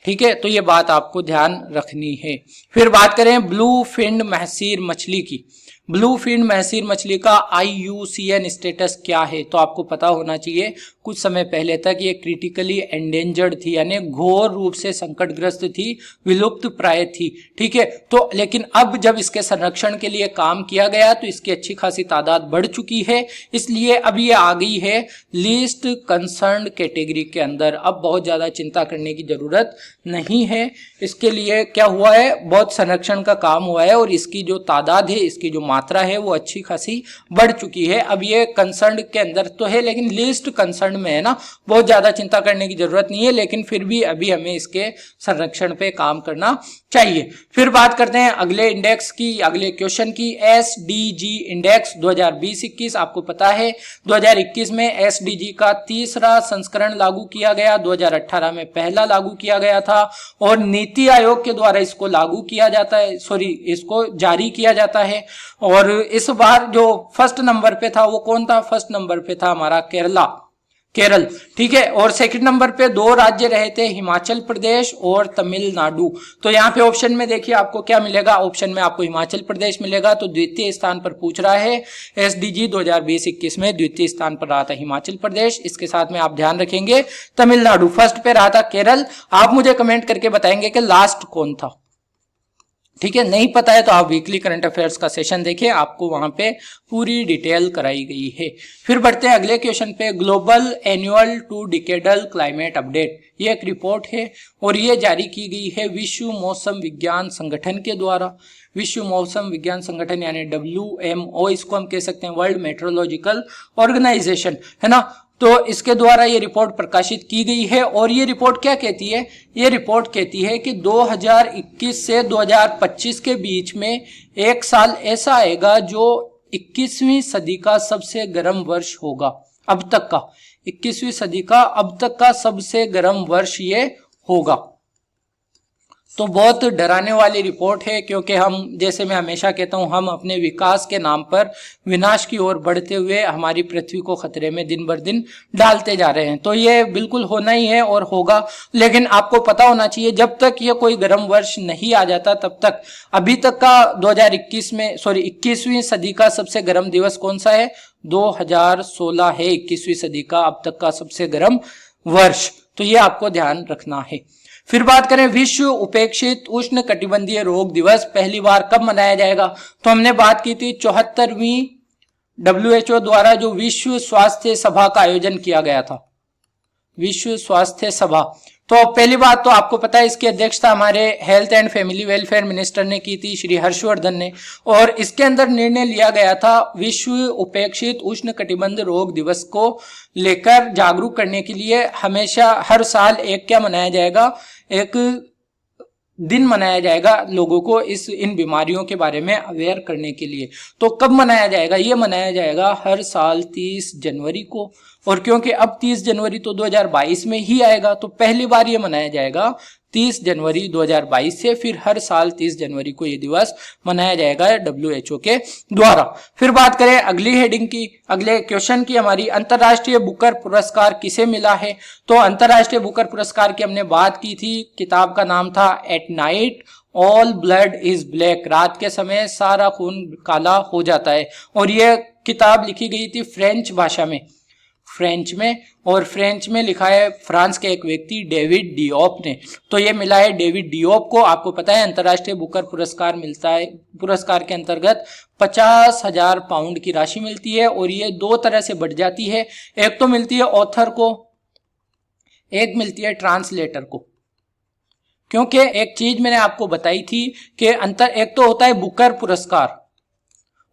ठीक है। तो ये बात आपको ध्यान रखनी है। फिर बात करें ब्लू फिन महसीर मछली की। ब्लू फिन महसीर मछली का IUCN स्टेटस क्या है, तो आपको पता होना चाहिए कुछ समय पहले तक ये क्रिटिकली एंडेंजर्ड थी, यानी घोर रूप से संकटग्रस्त थी, विलुप्त प्राय थी, ठीक है। तो लेकिन अब जब इसके संरक्षण के लिए काम किया गया तो इसकी अच्छी खासी तादाद बढ़ चुकी है, इसलिए अब ये आ गई है लीस्ट कंसर्न्ड कैटेगरी के अंदर। अब बहुत ज्यादा चिंता करने की जरूरत नहीं है। इसके लिए क्या हुआ है, बहुत संरक्षण का काम हुआ है और इसकी जो तादाद है, इसकी जो मात्रा है वो अच्छी खासी बढ़ चुकी है। अब ये कंसर्न के अंदर तो है लेकिन लिस्ट कंसर्न में है ना, बहुत ज्यादा चिंता करने की जरूरत नहीं है, लेकिन फिर भी अभी हमें इसके संरक्षण पे काम करना चाहिए। फिर बात करते हैं अगले इंडेक्स की, अगले क्वेश्चन की। SDG इंडेक्स 2020-21 आपको पता है 2021 में SDG का 3रा संस्करण लागू किया गया, 2018 में पहला लागू किया गया था और नीति आयोग के द्वारा इसको लागू किया जाता है, इसको जारी किया जाता है। और इस बार जो फर्स्ट नंबर पे था वो कौन था, फर्स्ट नंबर पे था हमारा केरला। केरल, ठीक है। और सेकंड नंबर पे दो राज्य रहे थे, हिमाचल प्रदेश और तमिलनाडु। तो यहाँ पे ऑप्शन में देखिए आपको क्या मिलेगा, ऑप्शन में आपको हिमाचल प्रदेश मिलेगा। तो द्वितीय स्थान पर पूछ रहा है, एसडीजी 2020-21 में द्वितीय स्थान पर रहा था हिमाचल प्रदेश। इसके साथ में आप ध्यान रखेंगे तमिलनाडु फर्स्ट पे रहा था केरल। आप मुझे कमेंट करके बताएंगे कि लास्ट कौन था, ठीक है। नहीं पता है तो आप वीकली करंट अफेयर्स का सेशन देखिए, आपको वहां पे पूरी डिटेल कराई गई है। फिर बढ़ते हैं अगले क्वेश्चन पे, global annual to decadal climate update. ये एक रिपोर्ट है और ये जारी की गई है विश्व मौसम विज्ञान संगठन के द्वारा। विश्व मौसम विज्ञान संगठन यानी WMO इसको हम कह सकते हैं, वर्ल्ड मेट्रोलॉजिकल ऑर्गेनाइजेशन, है ना। तो इसके द्वारा ये रिपोर्ट प्रकाशित की गई है और ये रिपोर्ट क्या कहती है, ये रिपोर्ट कहती है कि 2021 से 2025 के बीच में एक साल ऐसा आएगा जो 21वीं सदी का सबसे गर्म वर्ष होगा, अब तक का 21वीं सदी का अब तक का सबसे गर्म वर्ष ये होगा। तो बहुत डराने वाली रिपोर्ट है, क्योंकि हम, जैसे मैं हमेशा कहता हूं, हम अपने विकास के नाम पर विनाश की ओर बढ़ते हुए हमारी पृथ्वी को खतरे में दिन बर दिन डालते जा रहे हैं। तो ये बिल्कुल होना ही है और होगा, लेकिन आपको पता होना चाहिए जब तक ये कोई गर्म वर्ष नहीं आ जाता तब तक। अभी तक का 21वीं सदी का सबसे गर्म दिवस कौन सा है, 2016 है 21वीं सदी का अब तक का सबसे गर्म वर्ष। तो ये आपको ध्यान रखना है। फिर बात करें विश्व उपेक्षित उष्ण कटिबंधीय रोग दिवस पहली बार कब मनाया जाएगा, तो हमने बात की थी 74वीं WHO द्वारा जो विश्व स्वास्थ्य सभा का आयोजन किया गया था, विश्व स्वास्थ्य सभा। तो पहली बात तो आपको पता है इसकी अध्यक्षता हमारे health and family welfare minister ने की थी, श्री हर्षवर्धन ने। और इसके अंदर निर्णय लिया गया था विश्व उपेक्षित उष्ण कटिबंध रोग दिवस को लेकर जागरूक करने के लिए हमेशा हर साल एक क्या मनाया जाएगा, एक दिन मनाया जाएगा लोगों को इन बीमारियों के बारे में अवेयर करने के लिए। तो कब मनाया जाएगा, ये मनाया जाएगा हर साल 30 जनवरी को। और क्योंकि अब 30 जनवरी तो 2022 में ही आएगा, तो पहली बार ये मनाया जाएगा 30 जनवरी 2022 से। फिर हर साल 30 जनवरी को ये दिवस मनाया जाएगा WHO के द्वारा। फिर बात करें अगली हेडिंग की, अगले क्वेश्चन की हमारी, अंतरराष्ट्रीय बुकर पुरस्कार किसे मिला है। तो अंतरराष्ट्रीय बुकर पुरस्कार की हमने बात की थी, किताब का नाम था at night all blood is black, रात के समय सारा खून काला हो जाता है। और ये किताब लिखी गई थी फ्रेंच भाषा में, फ्रेंच में, और फ्रेंच में लिखा है फ्रांस के एक व्यक्ति डेविड डियोप ने। तो ये मिला है डेविड डियोप को। आपको पता है अंतरराष्ट्रीय बुकर पुरस्कार मिलता है, पुरस्कार के अंतर्गत 50,000 पाउंड की राशि मिलती है। और ये दो तरह से बढ़ जाती है, एक तो मिलती है ऑथर को, एक मिलती है ट्रांसलेटर को। क्योंकि एक चीज मैंने आपको बताई थी कि एक तो होता है बुकर पुरस्कार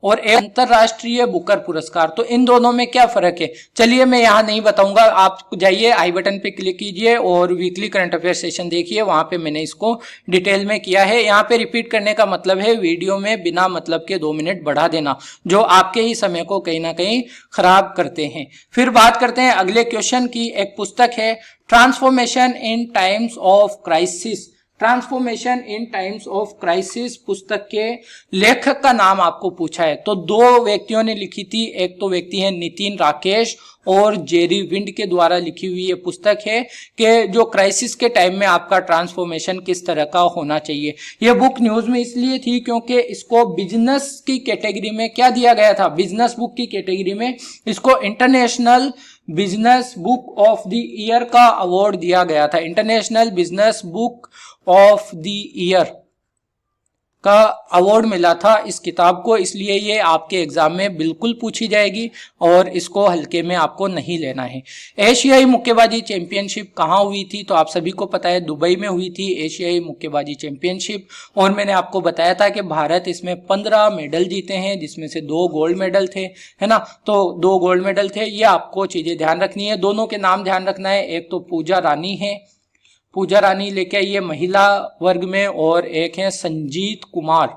और एक अंतरराष्ट्रीय बुकर पुरस्कार। तो इन दोनों में क्या फर्क है, चलिए मैं यहाँ नहीं बताऊंगा, आप जाइए आई बटन पे क्लिक कीजिए और वीकली करंट अफेयर सेशन देखिए, वहां पे मैंने इसको डिटेल में किया है। यहाँ पे रिपीट करने का मतलब है वीडियो में बिना मतलब के 2 मिनट बढ़ा देना, जो आपके ही समय को कहीं ना कहीं खराब करते हैं। फिर बात करते हैं अगले क्वेश्चन की। एक पुस्तक है transformation in times of crisis, transformation in times of crisis पुस्तक के लेखक का नाम आपको पूछा है। तो 2 व्यक्तियों ने लिखी थी, एक तो व्यक्ति है नितिन राकेश और जेरी विंड के द्वारा लिखी हुई ये पुस्तक है कि जो क्राइसिस के टाइम में आपका ट्रांसफॉर्मेशन किस तरह का होना चाहिए। ये बुक न्यूज में इसलिए थी क्योंकि इसको बिजनेस की कैटेगरी में क्या दिया गया था, बिजनेस बुक की कैटेगरी में इसको international business book of the year का अवार्ड दिया गया था। International business book of the year का अवार्ड मिला था इस किताब को, इसलिए ये आपके एग्जाम में बिल्कुल पूछी जाएगी और इसको हल्के में आपको नहीं लेना है। एशियाई मुक्केबाजी चैंपियनशिप कहाँ हुई थी, तो आप सभी को पता है दुबई में हुई थी एशियाई मुक्केबाजी चैंपियनशिप। और मैंने आपको बताया था कि भारत इसमें 15 मेडल जीते हैं, जिसमें से 2 गोल्ड मेडल थे, है ना। तो 2 गोल्ड मेडल थे, ये आपको चीजें ध्यान रखनी है। दोनों के नाम ध्यान रखना है, एक तो पूजा रानी है, पूजा रानी लेके आई है महिला वर्ग में, और एक है संजीत कुमार,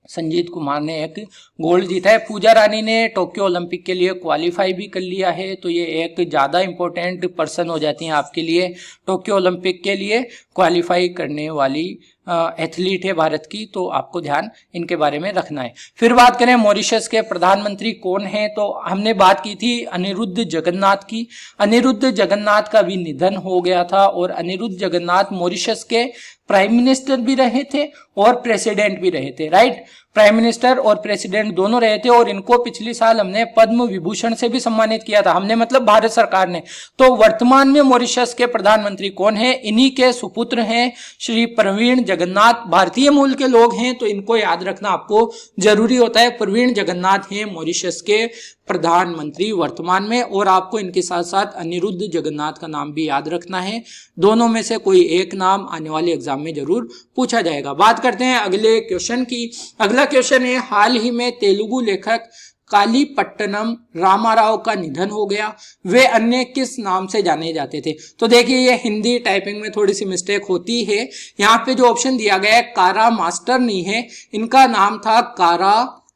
संजीत कुमार ने एक गोल्ड जीता है। पूजा रानी ने टोक्यो ओलंपिक के लिए क्वालिफाई भी कर लिया है, तो ये एक ज़्यादा इंपॉर्टेंट पर्सन हो जाती हैं आपके लिए, टोक्यो ओलंपिक के लिए क्वालिफाई करने वाली एथलीट है भारत की, तो आपको ध्यान इनके बारे में रखना है। फिर बात करें मॉरिशस के प्रधानमंत्री कौन है, तो हमने बात की थी अनिरुद्ध जगन्नाथ की। अनिरुद्ध जगन्नाथ का भी निधन हो गया था और अनिरुद्ध जगन्नाथ मॉरिशस के प्राइम मिनिस्टर भी रहे थे और प्रेसिडेंट भी रहे थे, राइट। प्राइम मिनिस्टर और प्रेसिडेंट दोनों रहे थे और इनको पिछले साल हमने पद्म विभूषण से भी सम्मानित किया था, हमने मतलब भारत सरकार ने। तो वर्तमान में मॉरिशस के प्रधानमंत्री कौन है, इन्हीं के सुपुत्र हैं श्री प्रवीण जगन्नाथ। भारतीय मूल के लोग हैं तो इनको याद रखना आपको जरूरी होता है। प्रवीण जगन्नाथ हैं मॉरिशस के प्रधानमंत्री वर्तमान में, और आपको इनके साथ साथ अनिरुद्ध जगन्नाथ का नाम भी याद रखना है। दोनों में से कोई एक नाम आने वाले एग्जाम में जरूर पूछा जाएगा। बात करते हैं अगले क्वेश्चन की। अगला क्वेश्चन है, हाल ही में तेलुगु लेखक कालीपट्टनम रामाराव का निधन हो गया, वे अन्य किस नाम से जाने जाते थे। तो देखिए ये हिंदी टाइपिंग में थोड़ी सी मिस्टेक होती है। यहाँ पे जो ऑप्शन दिया गया है कारा मास्टर नहीं है, इनका नाम था कारा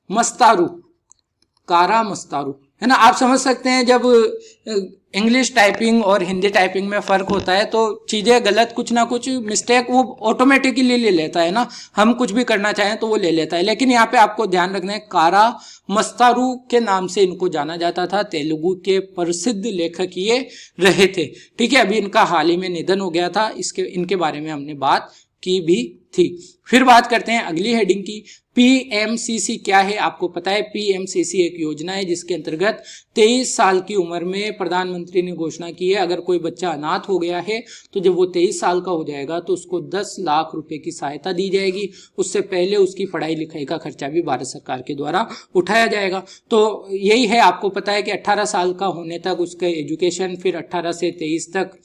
मस्तारू। कारा मस्तारू, है ना। आप समझ सकते हैं जब इंग्लिश टाइपिंग और हिंदी टाइपिंग में फर्क होता है तो चीजें गलत, कुछ ना कुछ मिस्टेक वो ऑटोमेटिकली ले लेता है ना, हम कुछ भी करना चाहें तो वो ले लेता है। लेकिन यहाँ पे आपको ध्यान रखना है कारा मस्तारू के नाम से इनको जाना जाता था, तेलुगु के प्रसिद्ध लेखक ये रहे थे, ठीक है। अभी इनका हाल ही में निधन हो गया था, इनके बारे में हमने बात की भी थी। फिर बात करते हैं अगली हेडिंग की। पीएमसीसी क्या है, आपको पता है पीएमसीसी एक योजना है जिसके अंतर्गत 23 साल की उम्र में प्रधानमंत्री ने घोषणा की है अगर कोई बच्चा अनाथ हो गया है तो जब वो 23 साल का हो जाएगा तो उसको 10 लाख रुपए की सहायता दी जाएगी। उससे पहले उसकी पढ़ाई लिखाई का खर्चा भी भारत सरकार के द्वारा उठाया जाएगा। तो यही है, आपको पता है कि 18 साल का होने तक उसका एजुकेशन, फिर 18 से 23 तक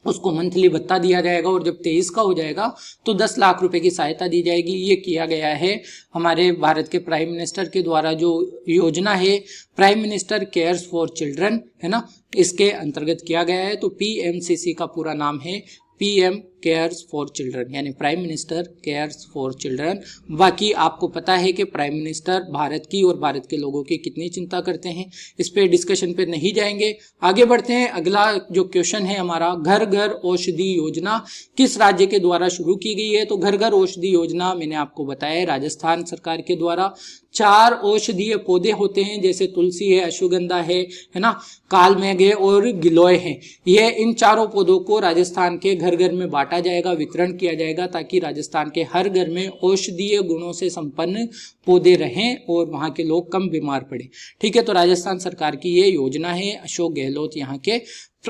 उसको मंथली भत्ता दिया जाएगा, और जब 23 का हो जाएगा तो 10 लाख रुपए की सहायता दी जाएगी। ये किया गया है हमारे भारत के प्राइम मिनिस्टर के द्वारा, जो योजना है prime minister cares for children, है ना, इसके अंतर्गत किया गया है। तो पीएमसीसी का पूरा नाम है पीएम केयर्स फॉर चिल्ड्रन, यानी prime minister cares for children. बाकी आपको पता है कि प्राइम मिनिस्टर भारत की और भारत के लोगों की कितनी चिंता करते हैं, इस पे डिस्कशन पे नहीं जाएंगे। आगे बढ़ते हैं। अगला जो क्वेश्चन है हमारा, घर घर औषधि योजना किस राज्य के द्वारा शुरू की गई है। तो घर घर औषधि योजना मैंने आपको बताया राजस्थान सरकार के द्वारा। 4 औषधीय पौधे होते हैं जैसे तुलसी है, अश्वगंधा है ना, कालमेघ है और गिलोय है। ये इन चारों पौधों को राजस्थान के घर घर में बांटा जाएगा, वितरण किया जाएगा, ताकि राजस्थान के हर घर में औषधीय गुणों से संपन्न पौधे रहें और वहां के लोग कम बीमार पड़े, ठीक है। तो राजस्थान सरकार की ये योजना है। अशोक गहलोत यहाँ के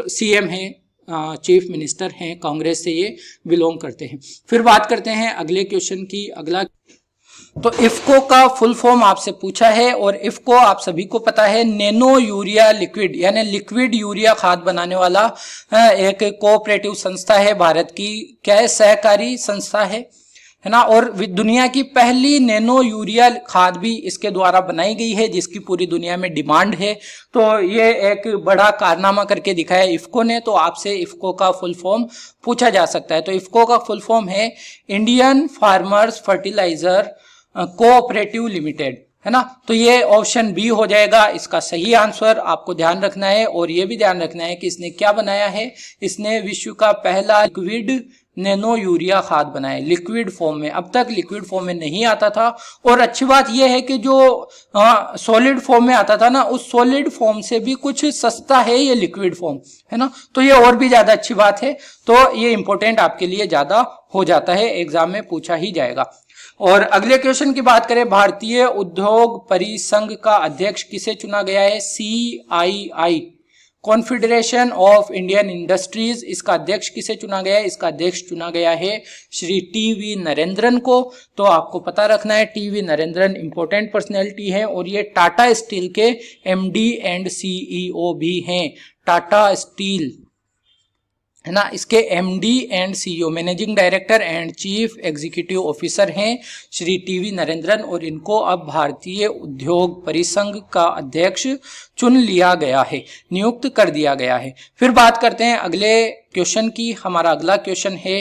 सीएम हैं, चीफ मिनिस्टर हैं, कांग्रेस से ये बिलोंग करते हैं। फिर बात करते हैं अगले क्वेश्चन की। अगला तो इफ्को का फुल फॉर्म आपसे पूछा है, और इफ्को आप सभी को पता है नैनो यूरिया लिक्विड, यानी लिक्विड यूरिया खाद बनाने वाला एक कोऑपरेटिव संस्था है भारत की। क्या है, सहकारी संस्था है ना, और दुनिया की पहली नैनो यूरिया खाद भी इसके द्वारा बनाई गई है जिसकी पूरी दुनिया में डिमांड है। तो ये एक बड़ा कारनामा करके दिखाया इफ्को ने। तो आपसे इफ्को का फुल फॉर्म पूछा जा सकता है। तो इफ्को का फुल फॉर्म है Indian farmers fertiliser cooperative limited, है ना। तो ये ऑप्शन बी हो जाएगा इसका सही आंसर। आपको ध्यान रखना है, और ये भी ध्यान रखना है कि इसने क्या बनाया है, इसने विश्व का पहला लिक्विड नैनो यूरिया खाद बनाया, लिक्विड फॉर्म में। अब तक लिक्विड फॉर्म में नहीं आता था, और अच्छी बात यह है कि जो सॉलिड फॉर्म में आता था ना, उस सॉलिड फॉर्म से भी कुछ सस्ता है ये लिक्विड फॉर्म, है ना। तो ये और भी ज्यादा अच्छी बात है। तो ये इंपॉर्टेंट आपके लिए ज्यादा हो जाता है, एग्जाम में पूछा ही जाएगा। और अगले क्वेश्चन की बात करें, भारतीय उद्योग परिसंघ का अध्यक्ष किसे चुना गया है। CII confederation of Indian industries, इसका अध्यक्ष किसे चुना गया है। इसका अध्यक्ष चुना गया है श्री TV नरेंद्रन को। तो आपको पता रखना है TV नरेंद्रन इंपॉर्टेंट पर्सनैलिटी है, और ये टाटा स्टील के MD एंड CEO भी हैं। टाटा स्टील, है ना, इसके MD and CEO managing director and chief executive officer हैं श्री TV नरेंद्रन, और इनको अब भारतीय उद्योग परिसंघ का अध्यक्ष चुन लिया गया है, नियुक्त कर दिया गया है। फिर बात करते हैं अगले क्वेश्चन की। हमारा अगला क्वेश्चन है,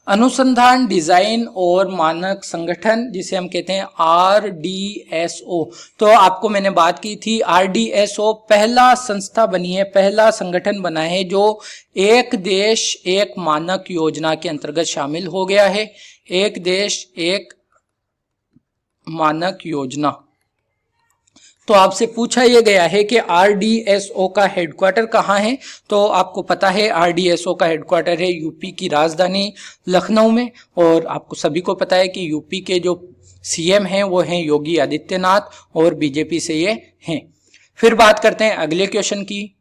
अनुसंधान डिजाइन और मानक संगठन, जिसे हम कहते हैं RDSO। तो आपको मैंने बात की थी, RDSO पहला संस्था बनी है, पहला संगठन बना है जो एक देश एक मानक योजना के अंतर्गत शामिल हो गया है। एक देश एक मानक योजना। तो आपसे पूछा यह गया है कि RDSO का हेडक्वार्टर कहाँ है। तो आपको पता है RDSO का हेडक्वार्टर है यूपी की राजधानी लखनऊ में, और आपको सभी को पता है कि यूपी के जो CM हैं वो हैं योगी आदित्यनाथ, और बीजेपी से ये हैं। फिर बात करते हैं अगले क्वेश्चन की।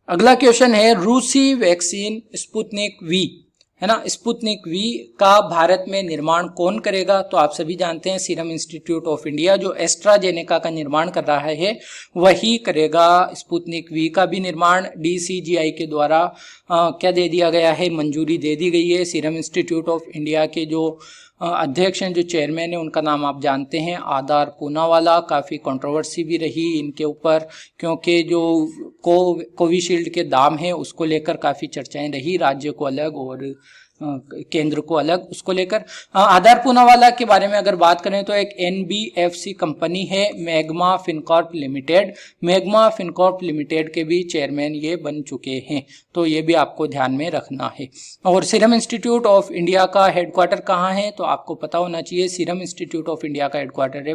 अगला क्वेश्चन है रूसी वैक्सीन स्पुतनिक वी, है ना, स्पुतनिक वी का भारत में निर्माण कौन करेगा। तो आप सभी जानते हैं सीरम इंस्टीट्यूट ऑफ इंडिया जो एस्ट्राजेनेका का निर्माण कर रहा है वही करेगा। स्पुतनिक वी का भी निर्माण DCGI के द्वारा क्या दे दिया गया है, मंजूरी दे दी गई है। सीरम इंस्टीट्यूट ऑफ इंडिया के जो अध्यक्ष हैं, जो चेयरमैन है, उनका नाम आप जानते हैं आदार पूनावाला। काफ़ी कंट्रोवर्सी भी रही इनके ऊपर, क्योंकि जो कोविशील्ड के दाम हैं उसको लेकर काफ़ी चर्चाएं रही, राज्य को अलग और केंद्र को अलग, उसको लेकर। आधार पूनावाला के बारे में अगर बात करें तो एक NBFC कंपनी है, magma Fincorp limited. Magma Fincorp limited के भी चेयरमैन ये बन चुके हैं, तो ये भी आपको ध्यान में रखना है। और सीरम इंस्टीट्यूट ऑफ इंडिया का हेडक्वार्टर कहाँ है, तो आपको पता होना चाहिए सीरम इंस्टीट्यूट ऑफ इंडिया का हेडक्वार्टर है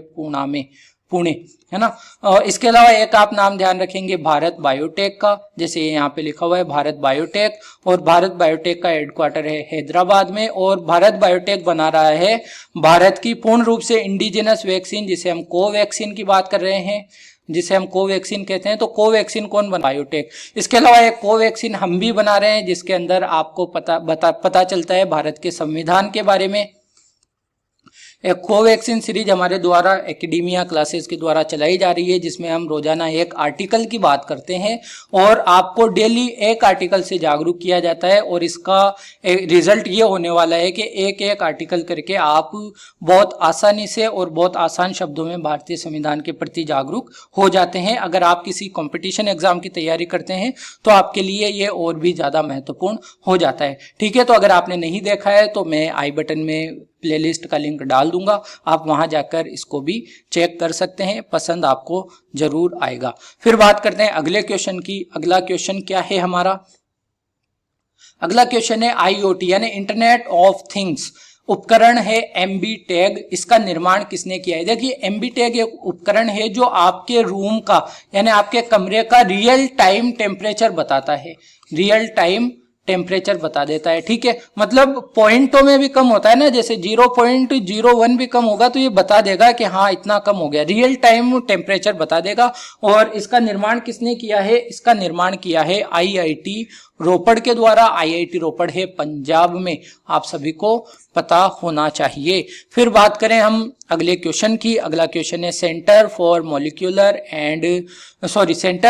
पुणे, है ना। इसके अलावा एक आप नाम ध्यान रखेंगे भारत बायोटेक का, जैसे यहाँ पे लिखा हुआ है भारत बायोटेक, और भारत बायोटेक का हेडक्वार्टर है हैदराबाद में। और भारत बायोटेक बना रहा है भारत की पूर्ण रूप से इंडिजिनस वैक्सीन, जिसे हम कोवैक्सीन की बात कर रहे हैं, जिसे हम कोवैक्सीन कहते हैं। तो कोवैक्सीन कौन बना, बायोटेक। इसके अलावा एक कोवैक्सीन हम भी बना रहे हैं, जिसके अंदर आपको पता चलता है भारत के संविधान के बारे में। एक कोवैक्सीन सीरीज हमारे द्वारा एकेडेमिया क्लासेस के द्वारा चलाई जा रही है, जिसमें हम रोजाना एक आर्टिकल की बात करते हैं और आपको डेली एक आर्टिकल से जागरूक किया जाता है। और इसका रिजल्ट ये होने वाला है कि एक एक आर्टिकल करके आप बहुत आसानी से और बहुत आसान शब्दों में भारतीय संविधान के प्रति जागरूक हो जाते हैं। अगर आप किसी कंपटीशन एग्जाम की तैयारी करते हैं तो आपके लिए ये और भी ज़्यादा महत्वपूर्ण हो जाता है। ठीक है, तो अगर आपने नहीं देखा है तो मैं आई बटन में प्लेलिस्ट का लिंक डाल दूंगा, आप वहां जाकर इसको भी चेक कर सकते हैं, पसंद आपको जरूर आएगा। फिर बात करते हैं अगले क्वेश्चन की। अगला क्वेश्चन क्या है हमारा, अगला क्वेश्चन है IoT यानी इंटरनेट ऑफ थिंग्स उपकरण है MB टैग। इसका निर्माण किसने किया है। देखिए MB टैग एक उपकरण है जो आपके रूम का यानी आपके कमरे का रियल टाइम टेम्परेचर बताता है, रियल टाइम टेम्परेचर बता देता है। ठीक है, मतलब पॉइंटों में भी कम होता है ना, जैसे 0.01 भी कम होगा तो ये बता देगा कि हाँ इतना कम हो गया, रियल टाइम टेम्परेचर बता देगा। और इसका निर्माण किसने किया है, इसका निर्माण किया है IIT रोपड़ के द्वारा। IIT रोपड़ है पंजाब में, आप सभी को पता होना चाहिए। फिर बात करें हम अगले क्वेश्चन की। अगला क्वेश्चन है centre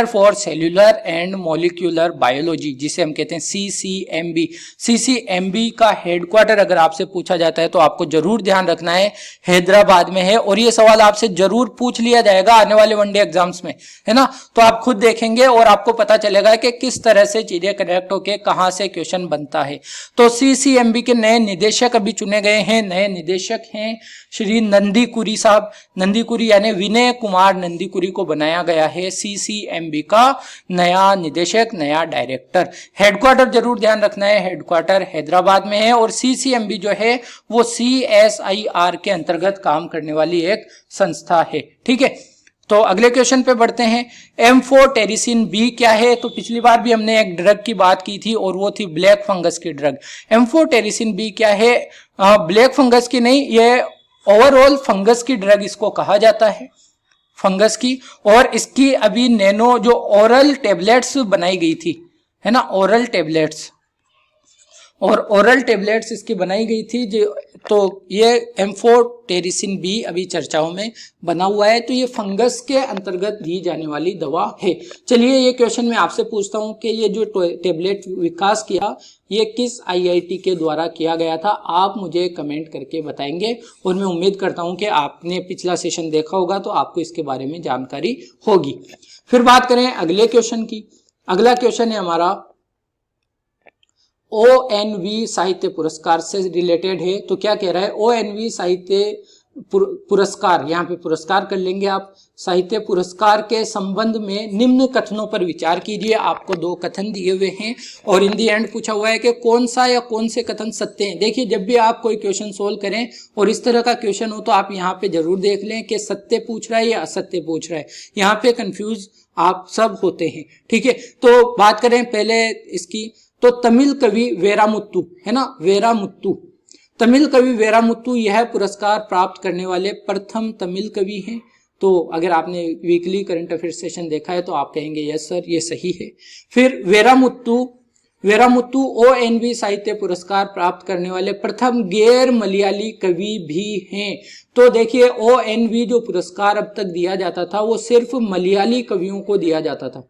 for cellular and molecular biology, जिसे हम कहते हैं CCMB। CCMB का हेडक्वार्टर अगर आपसे पूछा जाता है तो आपको जरूर ध्यान रखना है हैदराबाद में है, और ये सवाल आपसे जरूर पूछ लिया जाएगा आने वाले वनडे एग्जाम्स में, है ना। तो आप खुद देखेंगे और आपको पता चलेगा कि किस तरह से चीजें कनेक्ट होके कहां से क्वेश्चन बनता है। तो CCMB के नए निदेशक अभी चुने गए हैं। नए निदेशक हैं श्री नंदीकुरी साहब। नंदीकुरी यानी विनय कुमार नंदीकुरी को बनाया गया है CCMB का नया निदेशक, नया डायरेक्टर। हेडक्वार्टर जरूर ध्यान रखना है, हेडक्वार्टर हैदराबाद में है। और CCMB जो है वो CSIR के अंतर्गत काम करने वाली एक संस्था है। ठीक है, तो अगले क्वेश्चन पे बढ़ते हैं। एम्फोटेरिसिन बी क्या है। तो पिछली बार भी हमने एक ड्रग की बात की थी और वो थी ब्लैक फंगस की ड्रग। एम्फोटेरिसिन बी क्या है, ब्लैक फंगस की नहीं, ये ओवरऑल फंगस की ड्रग इसको कहा जाता है, फंगस की। और इसकी अभी नैनो जो ओरल टेबलेट्स बनाई गई थी, है ना, ओरल टेबलेट्स, और ओरल टेबलेट्स इसकी बनाई गई थी जो, तो ये एम्फोटेरिसिन बी अभी चर्चाओं में बना हुआ है। तो ये फंगस के अंतर्गत दी जाने वाली दवा है। चलिए ये क्वेश्चन मैं आपसे पूछता हूं कि ये जो टेबलेट विकास किया ये किस IIT के द्वारा किया गया था, आप मुझे कमेंट करके बताएंगे। और मैं उम्मीद करता हूं कि आपने पिछला सेशन देखा होगा तो आपको इसके बारे में जानकारी होगी। फिर बात करें अगले क्वेश्चन की। अगला क्वेश्चन है हमारा ONV साहित्य पुरस्कार से रिलेटेड है। तो क्या कह रहा है, ONV साहित्य पुरस्कार, यहाँ पे पुरस्कार कर लेंगे आप, साहित्य पुरस्कार के संबंध में निम्न कथनों पर विचार कीजिए। आपको 2 कथन दिए हुए हैं और इन दी एंड पूछा हुआ है कि कौन सा या कौन से कथन सत्य हैं। देखिए, जब भी आप कोई क्वेश्चन सोल्व करें और इस तरह का क्वेश्चन हो तो आप यहाँ पे जरूर देख लें कि सत्य पूछ रहा है या असत्य पूछ रहा है। यहाँ पे कंफ्यूज आप सब होते हैं, ठीक है। तो बात करें पहले इसकी, तो तमिल कवि वेरामुत्तु है ना, वेरामुत्तु, तमिल कवि वेरामुत्तु यह पुरस्कार प्राप्त करने वाले प्रथम तमिल कवि हैं। तो अगर आपने वीकली करंट अफेयर सेशन देखा है तो आप कहेंगे यस सर, ये सही है। फिर वेरामुत्तु ONV साहित्य पुरस्कार प्राप्त करने वाले प्रथम गैर मलयाली कवि भी हैं। तो देखिए, ONV जो पुरस्कार अब तक दिया जाता था वो सिर्फ मलयाली कवियों को दिया जाता था।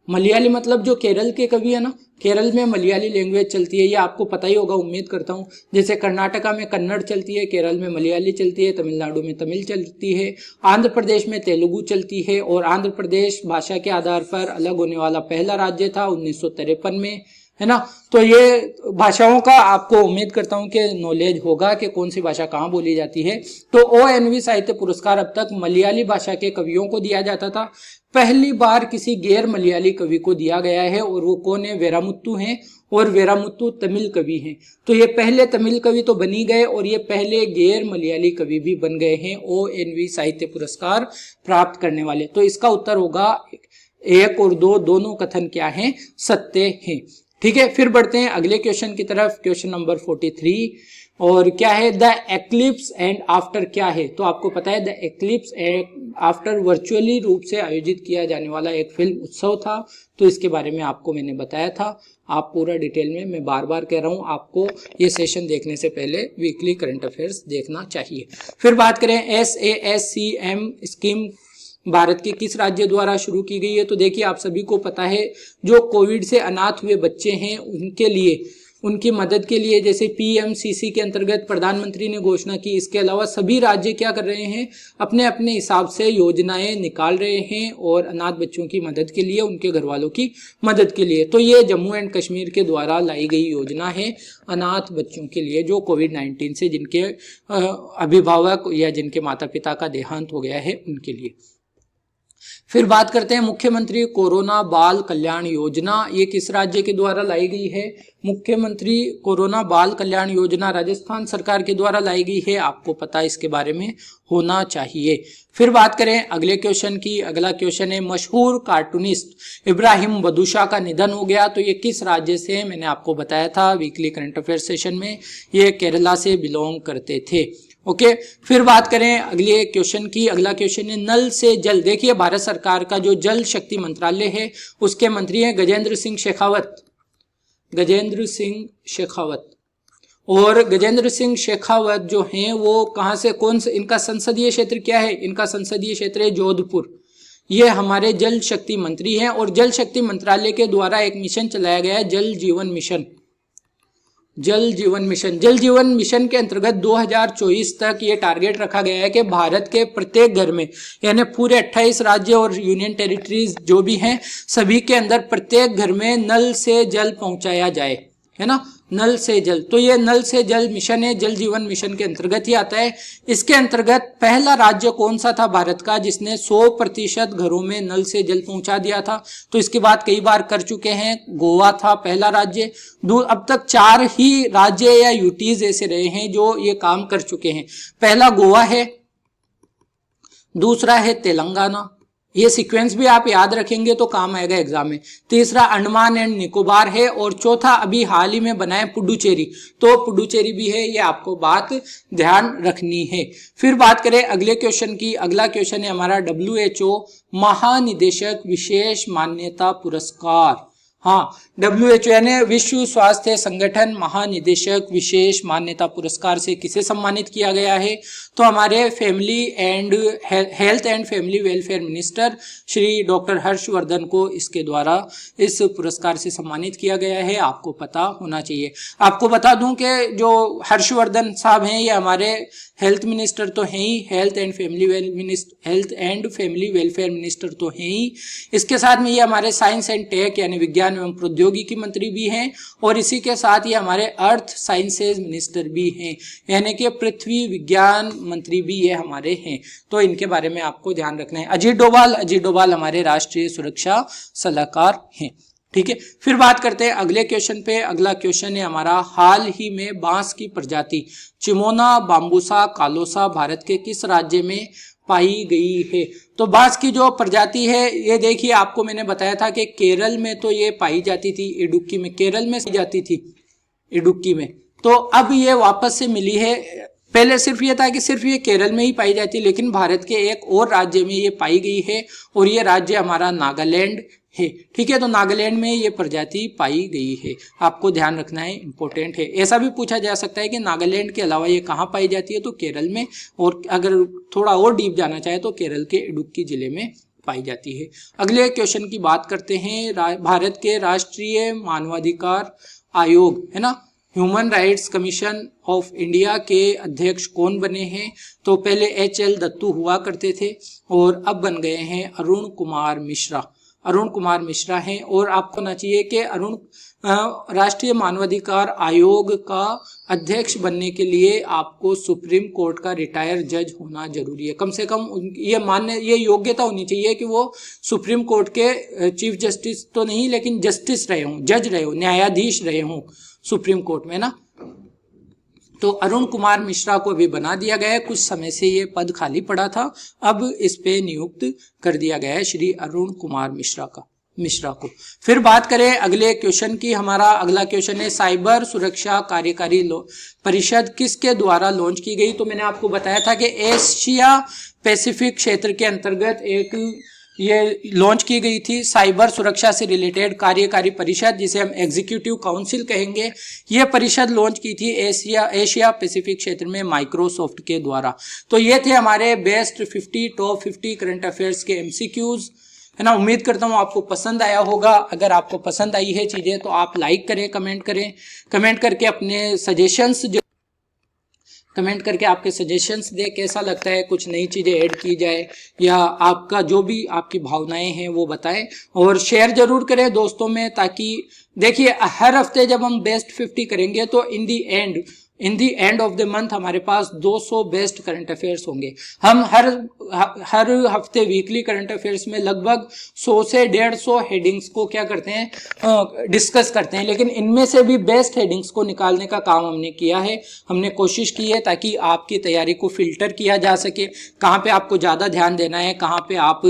मलयाली मतलब जो केरल के कवि है ना, केरल में मलयाली लैंग्वेज चलती है, ये आपको पता ही होगा, उम्मीद करता हूँ। जैसे कर्नाटका में कन्नड़ चलती है, केरल में मलयाली चलती है, तमिलनाडु में तमिल चलती है, आंध्र प्रदेश में तेलुगु चलती है। और आंध्र प्रदेश भाषा के आधार पर अलग होने वाला पहला राज्य था 1953 में, है ना। तो ये भाषाओं का आपको उम्मीद करता हूं कि नॉलेज होगा कि कौन सी भाषा कहाँ बोली जाती है। तो ONV साहित्य पुरस्कार अब तक मलयाली भाषा के कवियों को दिया जाता था, पहली बार किसी गैर मलयाली कवि को दिया गया है और वो कौन है, वेरामुत्तु हैं। और वेरामुत्तु तमिल कवि हैं। तो ये पहले तमिल कवि तो बनी गए और ये पहले गैर मलयाली कवि भी बन गए हैं ONV साहित्य पुरस्कार प्राप्त करने वाले। तो इसका उत्तर होगा 1 और 2 दोनों कथन क्या हैं, सत्य हैं, ठीक है। फिर बढ़ते हैं अगले क्वेश्चन की तरफ, क्वेश्चन नंबर 43। और क्या है, द एक्लिप्स एंड आफ्टर क्या है। तो आपको पता है the eclipse and after virtually रूप से आयोजित किया जाने वाला एक फिल्म उत्सव था। तो इसके बारे में आपको मैंने बताया था, आप पूरा डिटेल में, मैं बार बार कह रहा हूं, आपको ये सेशन देखने से पहले वीकली करंट अफेयर्स देखना चाहिए। फिर बात करें SASCM स्कीम भारत के किस राज्य द्वारा शुरू की गई है। तो देखिए, आप सभी को पता है, जो कोविड से अनाथ हुए बच्चे हैं उनके लिए, उनकी मदद के लिए, जैसे PMCC के अंतर्गत प्रधानमंत्री ने घोषणा की। इसके अलावा सभी राज्य क्या कर रहे हैं, अपने अपने हिसाब से योजनाएं निकाल रहे हैं और अनाथ बच्चों की मदद के लिए, उनके घर वालों की मदद के लिए। तो ये जम्मू एंड कश्मीर के द्वारा लाई गई योजना है अनाथ बच्चों के लिए, जो कोविड-19 से जिनके अभिभावक या जिनके माता पिता का देहांत हो गया है उनके लिए। फिर बात करते हैं मुख्यमंत्री कोरोना बाल कल्याण योजना, ये किस राज्य के द्वारा लाई गई है। मुख्यमंत्री कोरोना बाल कल्याण योजना राजस्थान सरकार के द्वारा लाई गई है, आपको पता इसके बारे में होना चाहिए। फिर बात करें अगले क्वेश्चन की, अगला क्वेश्चन है, मशहूर कार्टूनिस्ट इब्राहिम बदूशा का निधन हो गया। तो ये किस राज्य से, मैंने आपको बताया था वीकली करंट अफेयर सेशन में, ये केरला से बिलोंग करते थे। ओके, फिर बात करें अगले क्वेश्चन की, अगला क्वेश्चन है नल से जल। देखिए, भारत सरकार का जो जल शक्ति मंत्रालय है उसके मंत्री हैं गजेंद्र सिंह शेखावत, गजेंद्र सिंह शेखावत। और गजेंद्र सिंह शेखावत जो हैं वो कहां से, कौन से, इनका संसदीय क्षेत्र क्या है, इनका संसदीय क्षेत्र है जोधपुर। ये हमारे जल शक्ति मंत्री हैं और जल शक्ति मंत्रालय के द्वारा एक मिशन चलाया गया है, जल जीवन मिशन। जल जीवन मिशन, जल जीवन मिशन के अंतर्गत 2024 तक ये टारगेट रखा गया है कि भारत के प्रत्येक घर में, यानी पूरे 28 राज्य और यूनियन टेरिटरीज जो भी हैं सभी के अंदर प्रत्येक घर में नल से जल पहुंचाया जाए, है ना, नल से जल। तो ये नल से जल मिशन है, जल जीवन मिशन के अंतर्गत ही आता है। इसके अंतर्गत पहला राज्य कौन सा था भारत का जिसने 100% घरों में नल से जल पहुंचा दिया था। तो इसकी बात कई बार कर चुके हैं, गोवा था पहला राज्य। अब तक 4 ही राज्य या यूटीज ऐसे रहे हैं जो ये काम कर चुके हैं। पहला गोवा है, दूसरा है तेलंगाना, ये सीक्वेंस भी आप याद रखेंगे तो काम आएगा एग्जाम में। तीसरा अंडमान एंड निकोबार है और चौथा अभी हाल ही में बना है पुडुचेरी। तो पुडुचेरी भी है, ये आपको बात ध्यान रखनी है। फिर बात करें अगले क्वेश्चन की, अगला क्वेश्चन है हमारा WHO महानिदेशक विशेष मान्यता पुरस्कार। हाँ, WHO यानी विश्व स्वास्थ्य संगठन महानिदेशक विशेष मान्यता पुरस्कार से किसे सम्मानित किया गया है। तो हमारे family and health and family welfare minister Shri doctor Harshvardhan को इसके द्वारा इस पुरस्कार से सम्मानित किया गया है, आपको पता होना चाहिए। आपको बता दूं कि जो हर्षवर्धन साहब हैं ये हमारे हेल्थ मिनिस्टर तो हैं ही, health and family welfare minister तो हैं ही, इसके साथ में ये हमारे साइंस एंड टेक यानी विज्ञान विज्ञान एवं प्रौद्योगिकी मंत्री भी हैं और इसी के साथ ये हमारे अर्थ साइंसेज मिनिस्टर भी हैं, यानी कि पृथ्वी विज्ञान मंत्री भी ये हमारे हैं। तो इनके बारे में आपको ध्यान रखना है। अजीत डोभाल हमारे राष्ट्रीय सुरक्षा सलाहकार हैं। ठीक है, फिर बात करते हैं अगले क्वेश्चन पे। अगला क्वेश्चन है हमारा, हाल ही में बांस की प्रजाति चिमोना बाम्बूसा कालोसा भारत के किस राज्य में पाई गई है? तो बांस की जो प्रजाति है ये देखिए, आपको मैंने बताया था कि केरल में तो ये पाई जाती थी, इडुक्की में, केरल में जाती थी इडुक्की में, तो अब ये वापस से मिली है। पहले सिर्फ ये था कि सिर्फ ये केरल में ही पाई जाती, लेकिन भारत के एक और राज्य में ये पाई गई है और ये राज्य हमारा नागालैंड है। ठीक है, तो नागालैंड में ये प्रजाति पाई गई है, आपको ध्यान रखना है, इंपॉर्टेंट है। ऐसा भी पूछा जा सकता है कि नागालैंड के अलावा ये कहाँ पाई जाती है, तो केरल में, और अगर थोड़ा और डीप जाना चाहे तो केरल के इडुक्की जिले में पाई जाती है। अगले क्वेश्चन की बात करते हैं, भारत के राष्ट्रीय मानवाधिकार आयोग है ना, human rights commission of India के अध्यक्ष कौन बने हैं? तो पहले HL दत्तू हुआ करते थे और अब बन गए हैं अरुण कुमार मिश्रा हैं। और आपको ना चाहिए कि राष्ट्रीय मानवाधिकार आयोग का अध्यक्ष बनने के लिए आपको सुप्रीम कोर्ट का रिटायर्ड जज होना जरूरी है। कम से कम ये योग्यता होनी चाहिए कि वो सुप्रीम कोर्ट के चीफ जस्टिस तो नहीं, लेकिन जस्टिस रहे हों, जज रहे हों, न्यायाधीश रहे हों सुप्रीम कोर्ट में ना। तो अरुण कुमार मिश्रा को भी बना दिया गया है, कुछ समय से ये पद खाली पड़ा था, अब इस पे नियुक्त कर दिया गया है श्री अरुण कुमार मिश्रा को। फिर बात करें अगले क्वेश्चन की, हमारा अगला क्वेश्चन है, साइबर सुरक्षा कार्यकारी परिषद किसके द्वारा लॉन्च की गई? तो मैंने आपको बताया था कि एशिया पैसिफिक क्षेत्र के अंतर्गत एक ये लॉन्च की गई थी साइबर सुरक्षा से रिलेटेड कार्यकारी परिषद, जिसे हम एग्जीक्यूटिव काउंसिल कहेंगे। ये परिषद लॉन्च की थी एशिया पैसिफिक क्षेत्र में माइक्रोसॉफ्ट के द्वारा। तो ये थे हमारे बेस्ट 50 टॉप 50 करंट अफेयर्स के MCQs है ना। उम्मीद करता हूँ आपको पसंद आया होगा। अगर आपको पसंद आई है चीजें तो आप लाइक करें, कमेंट करके अपने सजेशंस कमेंट करके आपके सजेशंस दे, कैसा लगता है कुछ नई चीजें ऐड की जाए, या आपका जो भी आपकी भावनाएं हैं वो बताएं, और शेयर जरूर करें दोस्तों में, ताकि देखिए हर हफ्ते जब हम बेस्ट 50 करेंगे तो इन दी एंड ऑफ द मंथ हमारे पास 200 बेस्ट करंट अफेयर्स होंगे। हम हर हफ्ते वीकली करंट अफेयर्स में लगभग 100 से 150 हेडिंग्स को क्या करते हैं, डिस्कस करते हैं, लेकिन इनमें से भी बेस्ट हेडिंग्स को निकालने का काम हमने किया है। हमने कोशिश की है ताकि आपकी तैयारी को फिल्टर किया जा सके, कहाँ पे आपको ज़्यादा ध्यान देना है, कहाँ पे आप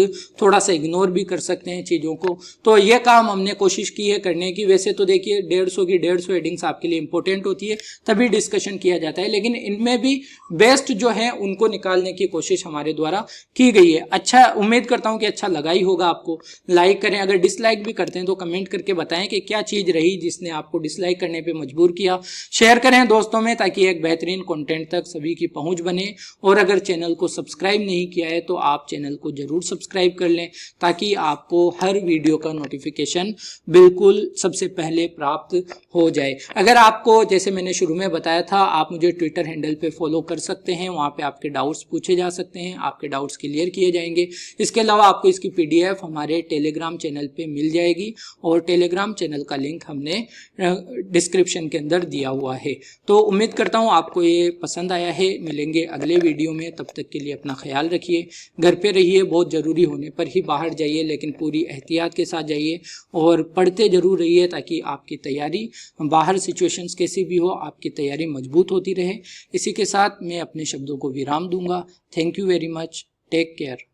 थोड़ा सा इग्नोर भी कर सकते हैं चीज़ों को। तो ये काम हमने कोशिश की है करने की। वैसे तो देखिए 150 हेडिंग्स आपके लिए इंपॉर्टेंट होती है, तभी डिस्कशन किया जाता है, लेकिन इनमें भी बेस्ट जो है उनको निकालने की कोशिश हमारे द्वारा की गई है। अच्छा, उम्मीद करता हूं कि अच्छा लगा ही होगा आपको। लाइक करें, अगर डिसलाइक भी करते हैं तो कमेंट करके बताएं कि क्या चीज रही जिसने आपको डिसलाइक करने पे मजबूर किया। शेयर करें दोस्तों में ताकि एक बेहतरीन कंटेंट तक सभी की पहुंच बने। और अगर चैनल को सब्सक्राइब नहीं किया है तो आप चैनल को जरूर सब्सक्राइब कर लें, ताकि आपको हर वीडियो का नोटिफिकेशन बिल्कुल सबसे पहले प्राप्त हो जाए। अगर आपको, जैसे मैंने शुरू में बताया था, आप मुझे ट्विटर हैंडल पे फॉलो कर सकते हैं, वहां पे आपके डाउट्स पूछे जा सकते हैं, आपके डाउट्स क्लियर किए जाएंगे। इसके अलावा आपको इसकी PDF हमारे टेलीग्राम चैनल पे मिल जाएगी, और टेलीग्राम चैनल का लिंक हमने डिस्क्रिप्शन के अंदर दिया हुआ है। तो उम्मीद करता हूँ आपको ये पसंद आया है। मिलेंगे अगले वीडियो में, तब तक के लिए अपना ख्याल रखिए, घर पे रहिए, बहुत ज़रूरी होने पर ही बाहर जाइए, लेकिन पूरी एहतियात के साथ जाइए, और पढ़ते जरूर रहिए ताकि आपकी तैयारी, बाहर सिचुएशंस कैसी भी हो, आपकी तैयारी मजबूत होती रहे। इसी के साथ मैं अपने शब्दों को विराम दूंगा। Thank you very much, take care.